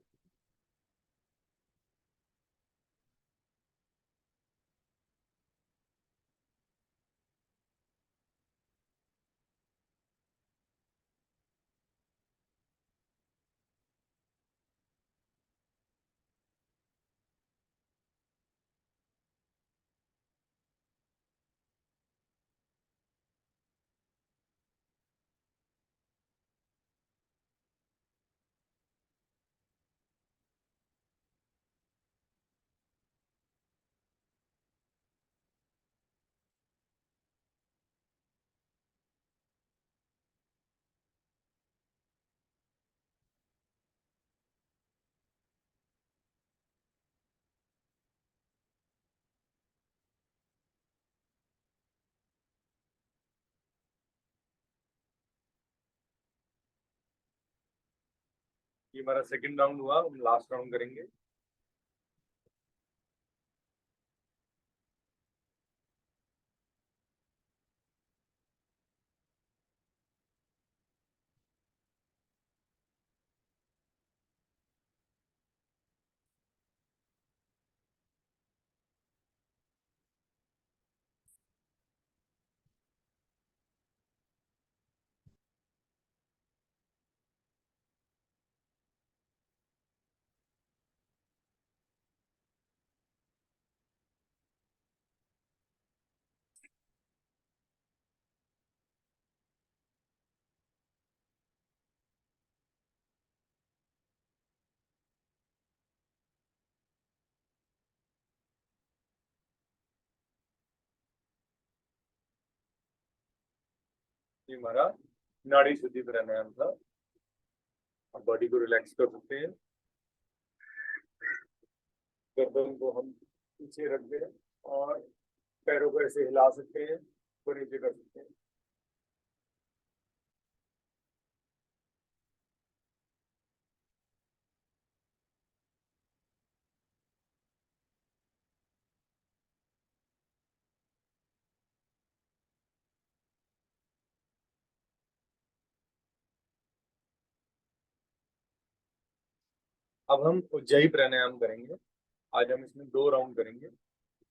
ये हमारा सेकंड राउंड हुआ, हम लास्ट राउंड करेंगे। ये हमारा नाड़ी शुद्धि प्राणायाम था। अब बॉडी को रिलैक्स कर सकते हैं, गर्दन को हम पीछे रख दें और पैरों को ऐसे हिला सकते हैं, ऊपर नीचे कर सकते हैं। अब हम उज्जाई प्राणायाम करेंगे। आज हम इसमें 2 राउंड करेंगे,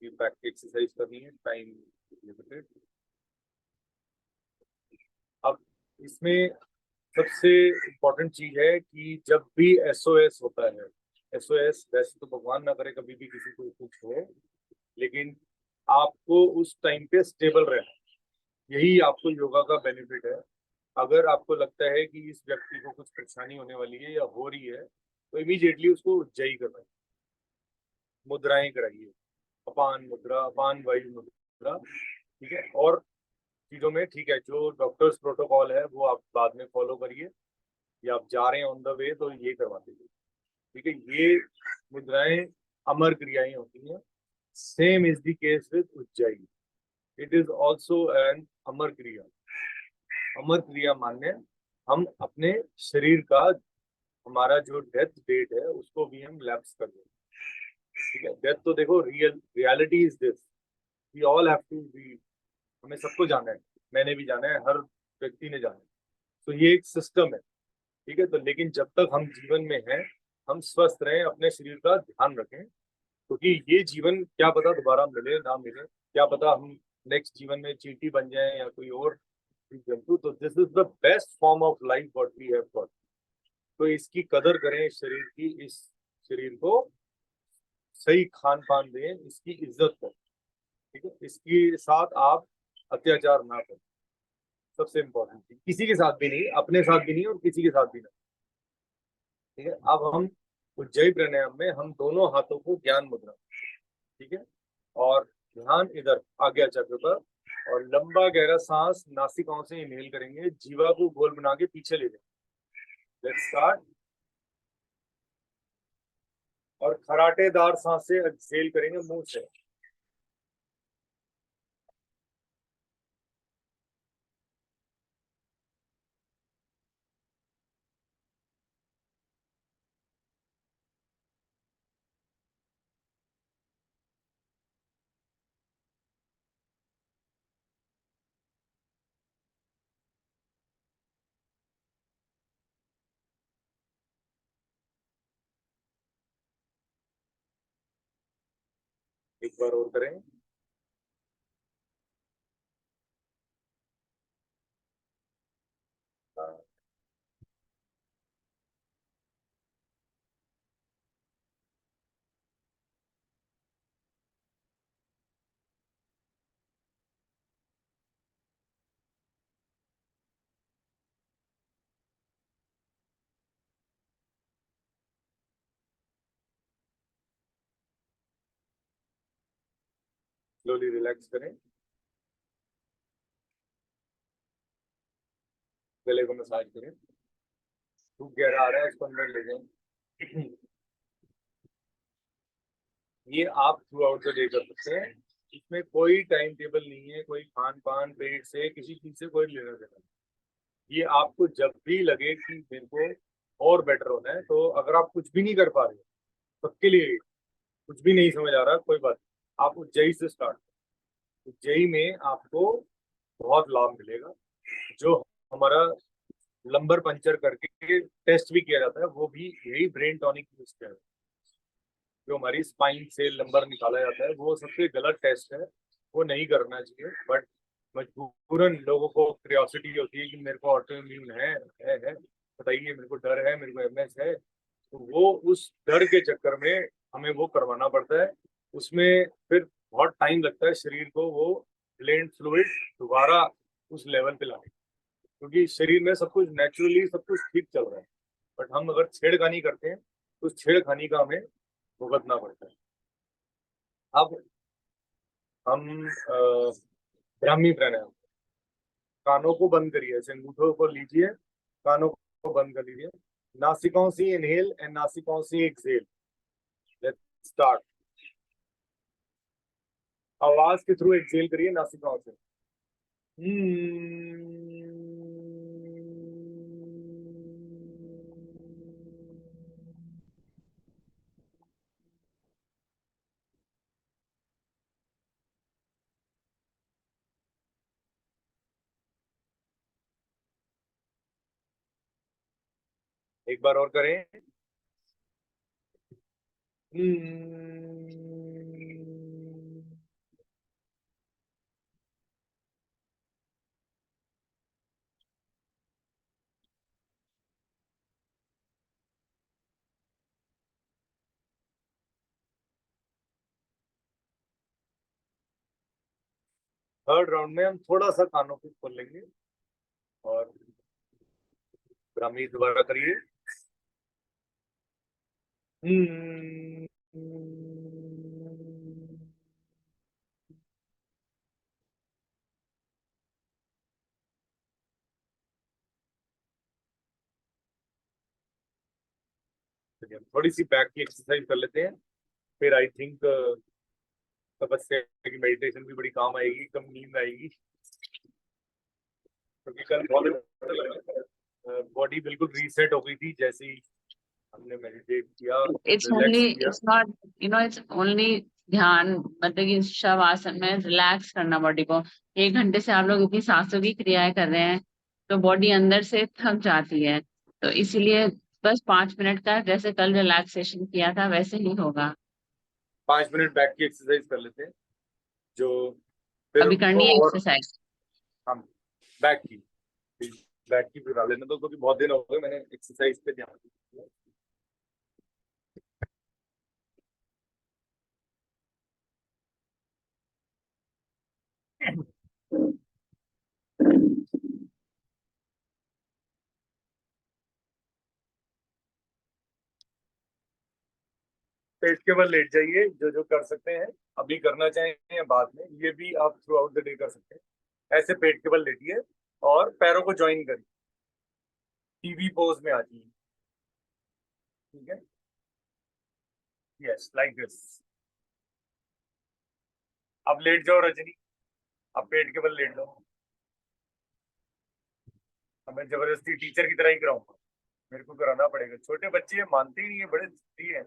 बैक की एक्सरसाइज करनी है, टाइम लिमिटेड। अब इसमें सबसे इम्पोर्टेंट चीज है कि जब भी एसओएस होता है, एसओएस वैसे तो भगवान ना करे कभी भी किसी को कुछ हो, लेकिन आपको उस टाइम पे स्टेबल रहना, यही आपको योगा का बेनिफिट है। अगर आपको लगता है कि इस व्यक्ति को कुछ परेशानी होने वाली है या हो रही है, तो इमीडिएटली उसको उज्जाई करवाइए, मुद्राएं कराइए, अपान मुद्रा, अपान वायु मुद्रा। ठीक है, और चीजों में ठीक है, जो डॉक्टर्स प्रोटोकॉल है वो आप बाद में फॉलो करिए, या आप जा रहे हैं ऑन द वे तो ये करवा दीजिए। ठीक है, ये मुद्राएं अमर क्रियाएं होती हैं। Same is the case with ujjayi, it is also an amar kriya. अमर क्रिया मान्य, हम अपने शरीर का, हमारा जो डेथ डेट है उसको भी हम लैप्स कर दें। ठीक है, डेथ तो देखो reality is this, we all have to be, हमें सबको जाना है, मैंने भी जाना है, हर व्यक्ति ने जाना है। तो ये एक सिस्टम है। ठीक है, तो लेकिन जब तक हम जीवन में हैं, हम स्वस्थ रहें, अपने शरीर का ध्यान रखें, क्योंकि ये जीवन क्या पता दोबारा मिले ना मिले, क्या पता हम नेक्स्ट जीवन में चींटी बन जाएं या कोई और जंतु। तो this is the best form of life what we have got. तो इसकी कदर करें, इस शरीर की, इस शरीर को सही खान पान दें, इसकी इज्जत करें। ठीक है, इसके साथ आप अत्याचार ना करें, सबसे इम्पोर्टेंट चीज, किसी के साथ भी नहीं, अपने साथ भी नहीं और किसी के साथ भी नहीं। ठीक है, अब हम उज्जयी प्राणायाम में हम दोनों हाथों को ज्ञान मुद्रा, ठीक है, और ध्यान इधर आज्ञा चक्र पर, और लंबा गहरा सांस नासिकाओं से इनहेल करेंगे, जीवा को गोल बना के पीछे ले जाएंगे। Let's start. और खराटेदार सांस से एक्सहेल करेंगे मुंह से। एक बार और करें। हाँ, स्लोली रिलैक्स करें, गले को मसाज करें। खूब गहरा आ रहा है, इसको अंदर ले जाएं। ये आप थ्रू आउट द डे कर सकते हैं। इसमें कोई टाइम टेबल नहीं है, कोई खान पान पेट से किसी चीज से कोई लेना देना नहीं। ये आपको जब भी लगे कि मेरे को और बेटर होना है, तो अगर आप कुछ भी नहीं कर पा रहे सबके लिए कुछ भी नहीं समझ आ रहा, कोई बात नहीं, आप उज्जैन से स्टार्ट। उज्जैन में आपको बहुत लाभ मिलेगा। जो हमारा लंबर पंचर करके टेस्ट भी किया जाता है, वो भी यही ब्रेन टॉनिक यूज किया जाता है। जो हमारी स्पाइन से लंबर निकाला जाता है, वो सबसे गलत टेस्ट है, वो नहीं करना चाहिए। बट मजबूरन लोगों को क्यूरियोसिटी होती है कि मेरे को ऑटो इम्यून है, बताइए मेरे को डर है, मेरे को एमएस है, तो वो उस डर के चक्कर में हमें वो करवाना पड़ता है। उसमें फिर बहुत टाइम लगता है शरीर को वो ब्लेंड फ्लूइड दोबारा उस लेवल पे लाने, क्योंकि शरीर में सब कुछ नेचुरली सब कुछ ठीक चल रहा है। बट हम अगर छेड़खानी करते हैं तो उस छेड़खानी का हमें भुगतना पड़ता है। अब हम ब्राह्मी प्राणायाम, कानों को बंद करिए, ऐसे अंगूठों को लीजिए, कानों को बंद कर लीजिए, नासिकाओं से इनहेल एंड नासिकाओं से एक्सहेल। Let's start. आवाज के थ्रू एक्सहेल करिए नासिकाओं से। एक बार और करें। थर्ड राउंड में हम थोड़ा सा कानों को खोल लेंगे और ब्राह्मी दोबारा करिए। थोड़ी सी बैक की एक्सरसाइज कर लेते हैं, फिर आई थिंक तपस्या की मेडिटेशन भी बड़ी काम आएगी, कम नींद आएगी। क्योंकि कल बहुत बॉडी बिल्कुल रीसेट हो गई थी जैसे ही हमने मेडिटेट किया, It's रिलैक्स only, किया। it's not, it's only ध्यान, मतलब कि शव आसन में रिलैक्स करना बॉडी को। 1 घंटे से आप लोग इतनी सांसों की क्रियाएं कर रहे हैं, तो बॉडी अंदर से थक जाती है। तो इसीलिए बस 5 मिनट का, जैसे कल रिलैक्सेशन किया था वैसे ही होगा। 5 मिनट बैक की एक्सरसाइज कर लेते हैं, जो फिर अभी उनको करनी है और एक्सरसाइज। हम बैक की करा लेना, तो क्योंकि बहुत दिन हो गए मैंने एक्सरसाइज पे ध्यान दिया। पेट के बल लेट जाइए, जो जो कर सकते हैं अभी करना चाहें या बाद में, ये भी आप थ्रू आउट द डे कर सकते हैं। ऐसे पेट के बल लेटिए और पैरों को ज्वाइन करिए, टीवी पोज में आ जाइए। ठीक है, यस लाइक दिस। अब लेट जाओ रजनी, अब पेट के बल लेट जाओ। अब मैं जबरदस्ती टीचर की तरह ही कराऊंगा, मेरे को कराना पड़ेगा। छोटे बच्चे मानते ही नहीं है, बड़े जिद्दी है,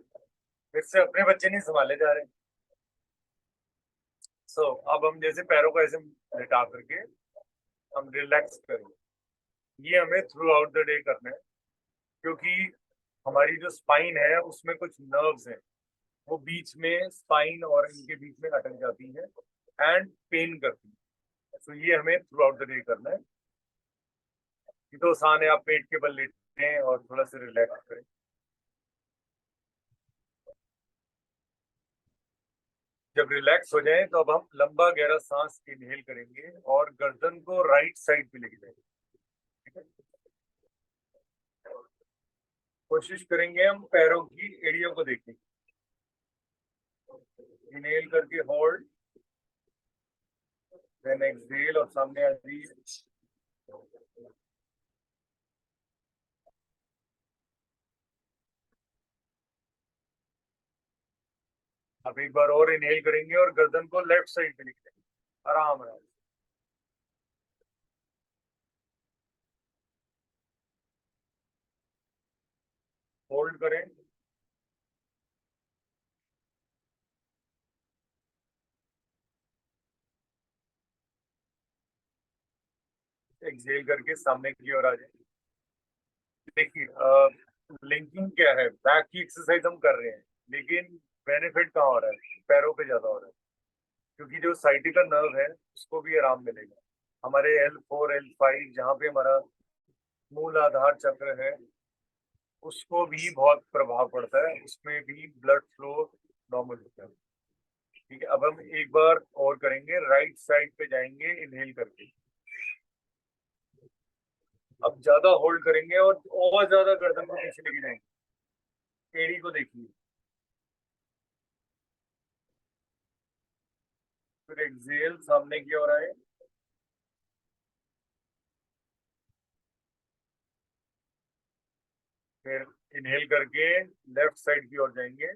फिर से अपने बच्चे नहीं संभाले जा रहे। सो अब हम जैसे पैरों को ऐसे लेटा करके हम रिलैक्स करेंगे। ये हमें थ्रू आउट द डे करना है, क्योंकि हमारी जो स्पाइन है उसमें कुछ नर्व्स हैं, वो बीच में स्पाइन और इनके बीच में अटक जाती है एंड पेन करती है। तो ये हमें थ्रू आउट द डे करना है। ये तो आसान है, आप पेट के बल लेते हैं और थोड़ा सा रिलैक्स करें। जब रिलैक्स हो जाए तो अब हम लंबा गहरा सांस इनहेल करेंगे और गर्दन को राइट साइड पे लेके जाएंगे। ठीक है, कोशिश करेंगे हम पैरों की एड़ियों को देखने की। इनहेल करके होल्ड, देन एक्सहेल और सामने आ जाइए। अब एक बार और इनहेल करेंगे और गर्दन को लेफ्ट साइड पे लेके जाएंगे, आराम आराम। होल्ड करें, एक्सहेल करके सामने की ओर आ जाए। देखिए लिंकिंग क्या है, बैक की एक्सरसाइज हम कर रहे हैं, लेकिन बेनिफिट कहाँ हो रहा है, पैरों पे ज्यादा हो रहा है, क्योंकि जो साइटिका नर्व है उसको भी आराम मिलेगा। हमारे L4 L5 जहाँ पे हमारा मूल आधार चक्र है उसको भी बहुत प्रभाव पड़ता है, उसमें भी ब्लड फ्लो नॉर्मल होता है। ठीक है, अब हम एक बार और करेंगे, राइट साइड पे जाएंगे इनहेल करके। अब ज्यादा होल्ड करेंगे और ज्यादा गर्दन को पीछे लेके जाएंगे। एड़ी को देखिए, फिर एक्सहेल सामने की ओर आए, फिर इनहेल करके लेफ्ट साइड की ओर जाएंगे।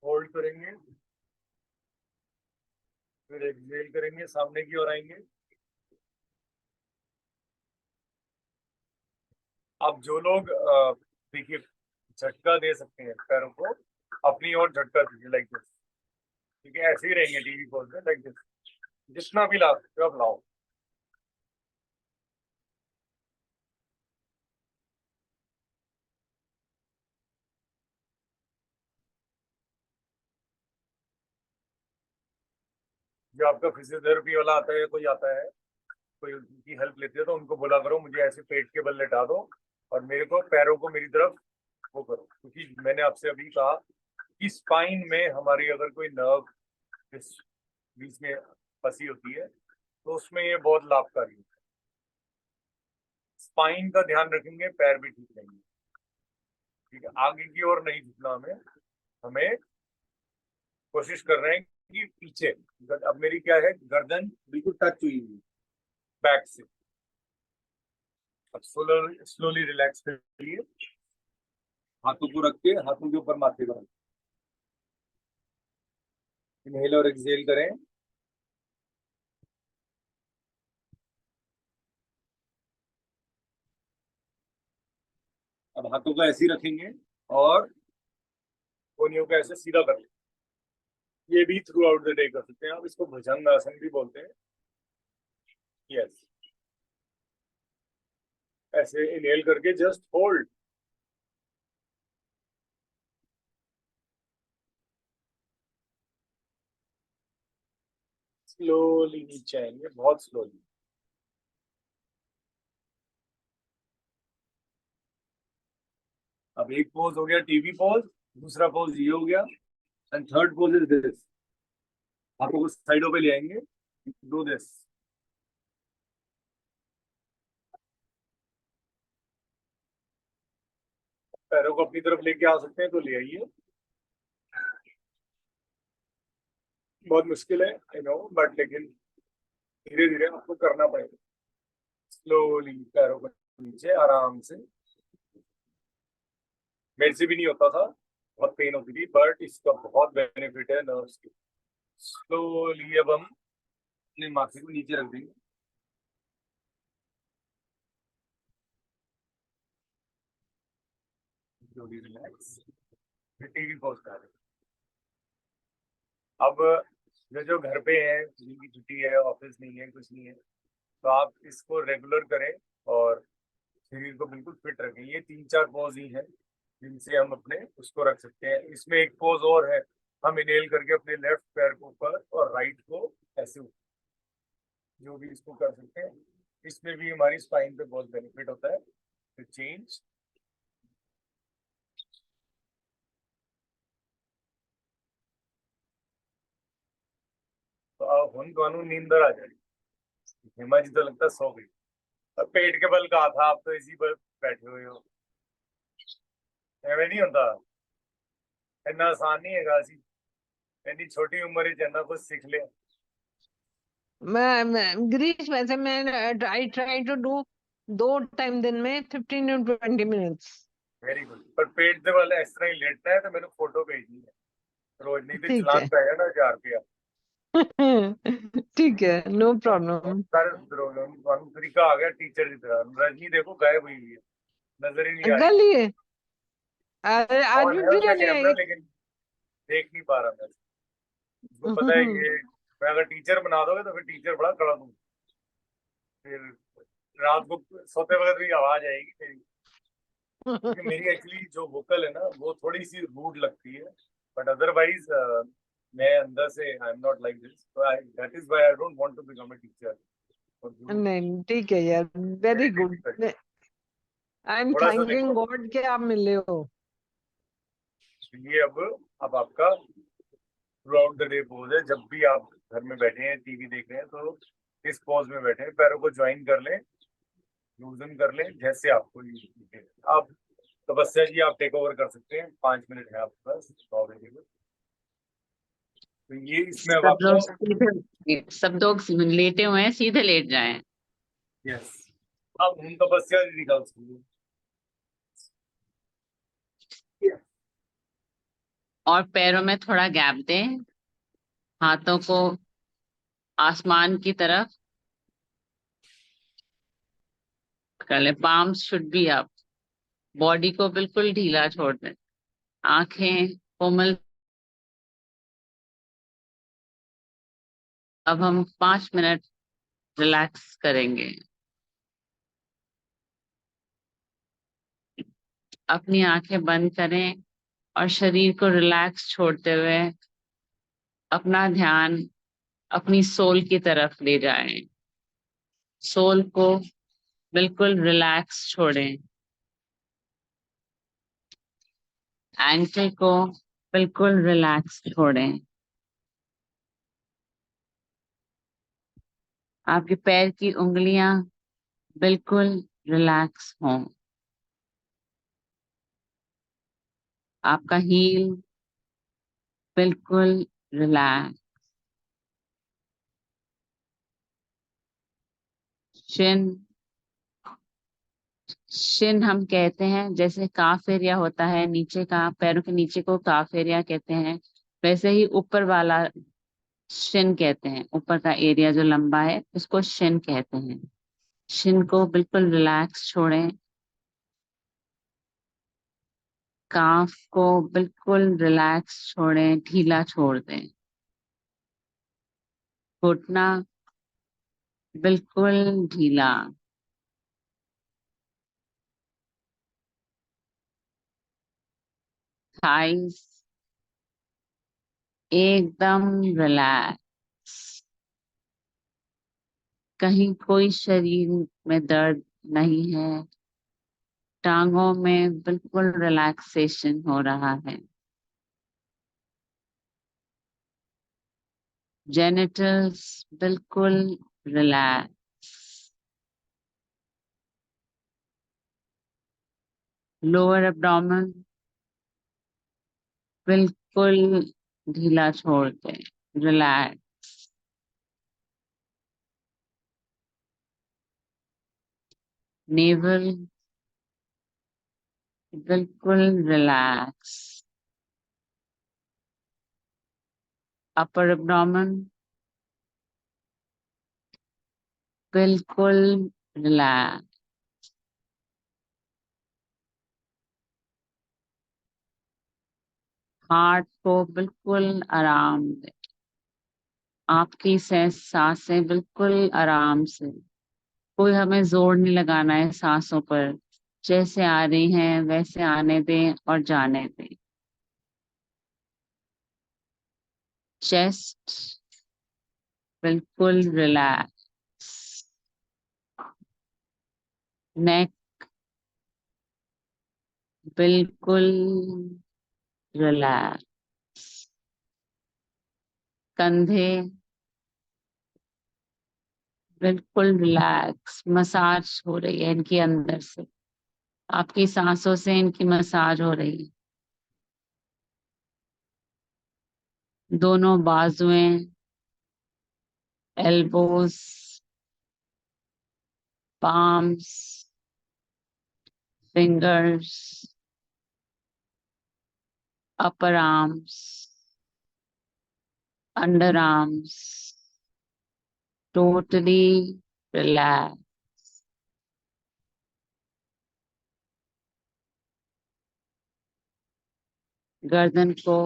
होल्ड करेंगे, फिर एक्सहेल करेंगे, सामने की ओर आएंगे। अब जो लोग देखिए झटका दे सकते हैं पैरों को, अपनी ओर झटका दीजिए लाइक दिस। ठीक है, ऐसे ही रहेंगे टीवी पोज में लाइक दिस, जितना भी ला सकते हो आप लाओ। जो आपका फिजियोथेरेपी वाला आता है, कोई आता है, कोई उनकी हेल्प लेते हो तो उनको बोला करो मुझे ऐसे पेट के बल लेटा दो और मेरे को पैरों को मेरी तरफ वो करो, क्योंकि मैंने आपसे अभी कहा कि स्पाइन में हमारी अगर कोई नर्व इस बीच में फंसी होती है तो उसमें ये बहुत लाभकारी है। स्पाइन का ध्यान रखेंगे, पैर भी ठीक रहेंगे। ठीक है, आगे की ओर नहीं झुकना हमें, हमें कोशिश कर रहे हैं कि पीछे। अब मेरी क्या है, गर्दन बिल्कुल टच हुई है बैक से। अब स्लोली रिलैक्स करिए, हाथों को रख के हाथों के ऊपर माथे को रखें। इनहेल और एक्सहेल करें। अब हाथों को ऐसे ही रखेंगे और कोहनियों को ऐसे सीधा कर लें। ये भी थ्रू आउट द डे कर सकते हैं आप, इसको भुजंग आसन भी बोलते हैं। यस, ऐसे इनहेल करके जस्ट होल्ड, स्लोली नीचे आएंगे, बहुत स्लोली। अब एक पोज हो गया टीवी पोज, दूसरा पोज ये हो गया, and third pose is this. हाथों को साइडों पे ले आएंगे, डू दिस। पैरों को अपनी तरफ लेके आ सकते हैं तो ले आइए। बहुत मुश्किल है आई नो, बट लेकिन धीरे धीरे आपको करना पड़ेगा। स्लोली पैरों को नीचे आराम से। मेरे से भी नहीं होता था, बहुत पेन होती थी, बट इसका बहुत बेनिफिट है नर्व्स की। स्लोली अब हम अपने माथे को नीचे रख देंगे। स्लोली रिलैक्स, टीवी पॉज कर रहे हैं। अब जो जो घर पे है, जिनकी छुट्टी है, ऑफिस नहीं है, कुछ नहीं है, तो आप इसको रेगुलर करें और शरीर को बिल्कुल फिट रखें। ये 3-4 पोज ही हैं जिनसे हम अपने उसको रख सकते हैं। इसमें एक पोज और है, हम इनहेल करके अपने लेफ्ट पैर को ऊपर और राइट को ऐसे ऊपर, जो भी इसको कर सकते हैं। इसमें भी हमारी स्पाइन पे बहुत बेनिफिट होता है। तो चेंज, तो आप हुन कानून नींदर आ जाएगी। हेमा जी तो लगता है सो गई। अब पेट के बल कहा था, आप तो इसी पर बैठे हुए हो। एवं नहीं होता, इतना आसान नहीं है सी, इतनी छोटी उम्र ही इतना कुछ सीख ले। गिरीश वैसे मैं I try to do 2 time दिन में 15 to 20 minutes। Very good. पर पेट के बल इस तरह ही लेटना है तो मैंने फोटो भेजनी है रोज, नहीं तो ठीक चलान है। पेगा ना 1000 रुपया। ठीक है, नो प्रॉब्लम। सारे तरीका आ गया टीचर की तरह। रजनी देखो गायब हुई हुई है, नजर ही नहीं आ कर रही। लिए? अरे आज ऑन भी है उसका ले कैमरा लिए। लेकिन देख नहीं पा रहा मैं। उसको पता है ये, मैं अगर टीचर बना दोगे तो फिर टीचर बड़ा कड़क हूँ। फिर रात को सोते वक्त भी आवाज आएगी मेरी, क्योंकि मेरी एक्चुअली जो वोकल है ना वो थोड़ी सी रूड लगती है। बट अदरवाइज मैं अंदर से I am not like this, तो I that is why I don't want to become a teacher. और नहीं ठीक है यार, very very good. Difficult, I am थोड़ा सा थैंकिंग देखो। गॉड कि आप मिले हो। ये अब आपका through out the day pose है। जब भी आप घर में बैठे हैं टीवी देख रहे हैं तो इस पोज में बैठे हैं, पैरों को ज्वाइन कर लें, लूजन कर लें जैसे आपको दिखे। आप तपस्या जी आप टेक ओवर कर सकते हैं, 5 मिनट है आपके पास। तो ये इसमें अब सब आपको, लोग सीधे, सब लोग लेटे हुए हैं, सीधे लेट जाएं। यस, अब हम तपस्या जी निकाल सकते हैं। और पैरों में थोड़ा गैप दें, हाथों को आसमान की तरफ कर ले। Palms should be up, body को बिल्कुल ढीला छोड़ दें, आंखें कोमल। अब हम 5 मिनट रिलैक्स करेंगे। अपनी आंखें बंद करें और शरीर को रिलैक्स छोड़ते हुए अपना ध्यान अपनी सोल की तरफ ले जाएं। सोल को बिल्कुल रिलैक्स छोड़ें, एंकल को बिल्कुल रिलैक्स छोड़ें। आपके पैर की उंगलियां बिल्कुल रिलैक्स हों। आपका हील बिल्कुल रिलैक्स। शिन, शिन हम कहते हैं जैसे काफ एरिया होता है नीचे का, पैरों के नीचे को काफ एरिया कहते हैं, वैसे ही ऊपर वाला शिन कहते हैं। ऊपर का एरिया जो लंबा है उसको शिन कहते हैं। शिन को बिल्कुल रिलैक्स छोड़ें। काफ को बिल्कुल रिलैक्स छोड़ें, ढीला छोड़ दें। घुटना बिल्कुल ढीला। थाइस एकदम रिलैक्स। कहीं कोई शरीर में दर्द नहीं है। टांगों में बिल्कुल रिलैक्सेशन हो रहा है। जेनिटल्स बिल्कुल रिलैक्स। लोअर एब्डोमेन बिल्कुल ढीला छोड़ दें, रिलैक्स। नेवल बिल्कुल रिलैक्स। अपर एब्डोमेन बिल्कुल रिलैक्स। हार्ट को बिल्कुल आराम दें। आपकी सांसें बिल्कुल आराम से कोई हमें जोर नहीं लगाना है सांसों पर, जैसे आ रही हैं वैसे आने दें और जाने दें। चेस्ट बिल्कुल रिलैक्स, नेक बिल्कुल रिलैक्स, कंधे बिल्कुल रिलैक्स, मसाज हो रही है इनके अंदर से, आपकी सांसों से इनकी मसाज हो रही है। दोनों बाजुएं, elbows, palms, fingers, upper arms, under arms, totally relax. गर्दन को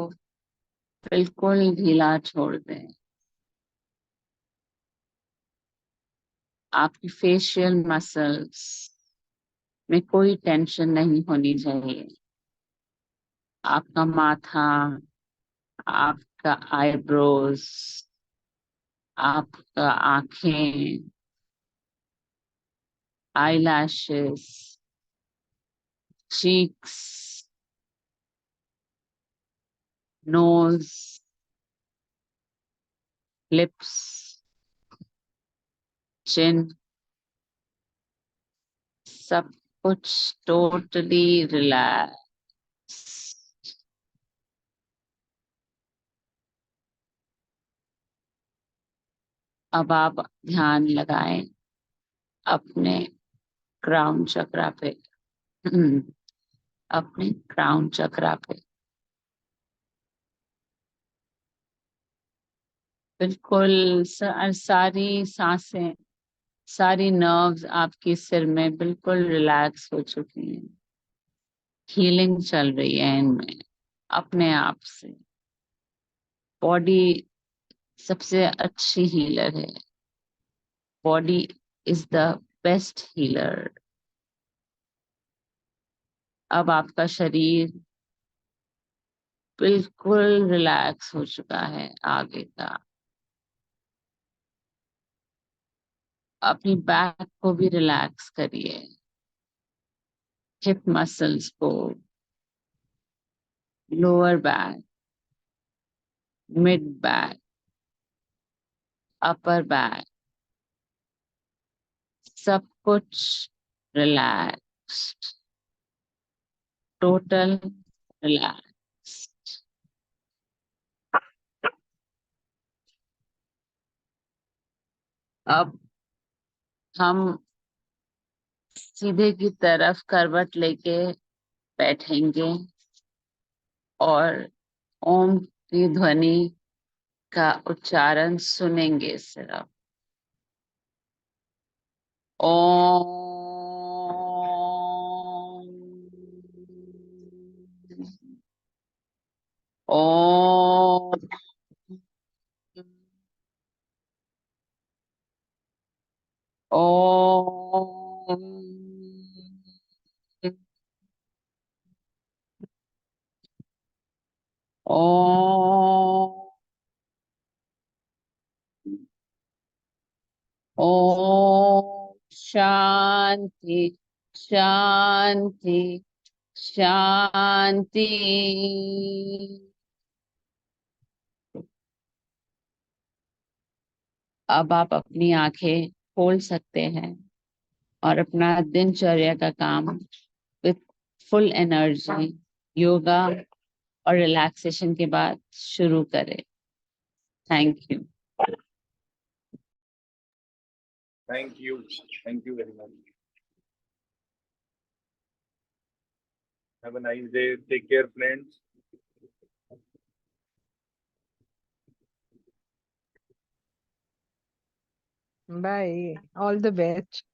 बिल्कुल ढीला छोड़ दें। आपकी फेशियल मसल्स में कोई टेंशन नहीं होनी चाहिए। आपका माथा, आपका आईब्रोज, आपका आंखें, आईलैशेस, चीक्स, नोज, लिप्स, चिन, सब कुछ टोटली रिलैक्स। अब आप ध्यान लगाएं अपने क्राउन चक्रा पे, अपने क्राउन चक्रा पे। बिल्कुल सारी सांसें, सारी नर्व्स आपके सिर में बिल्कुल रिलैक्स हो चुकी हैं। हीलिंग चल रही है इनमें अपने आप से। बॉडी सबसे अच्छी हीलर है। Body is the best healer. अब आपका शरीर बिल्कुल रिलैक्स हो चुका है आगे का। अपनी बैक को भी रिलैक्स करिए, हिप मसल्स को, lower back, mid back, upper back, सब कुछ रिलैक्स्ड, टोटल रिलैक्स्ड। अब हम सीधे की तरफ करवट लेके बैठेंगे और ओम की ध्वनि का उच्चारण सुनेंगे सिर्फ। ओम। ओम। ओम। ओम। ओम शांति, शांति, शांति। अब आप अपनी आंखें खोल सकते हैं और अपना दिनचर्या का काम विथ फुल एनर्जी, योगा और रिलैक्सेशन के बाद शुरू करें। Thank you. Thank you. Thank you very much. Have a nice day. Take care, friends. Bye. All the best.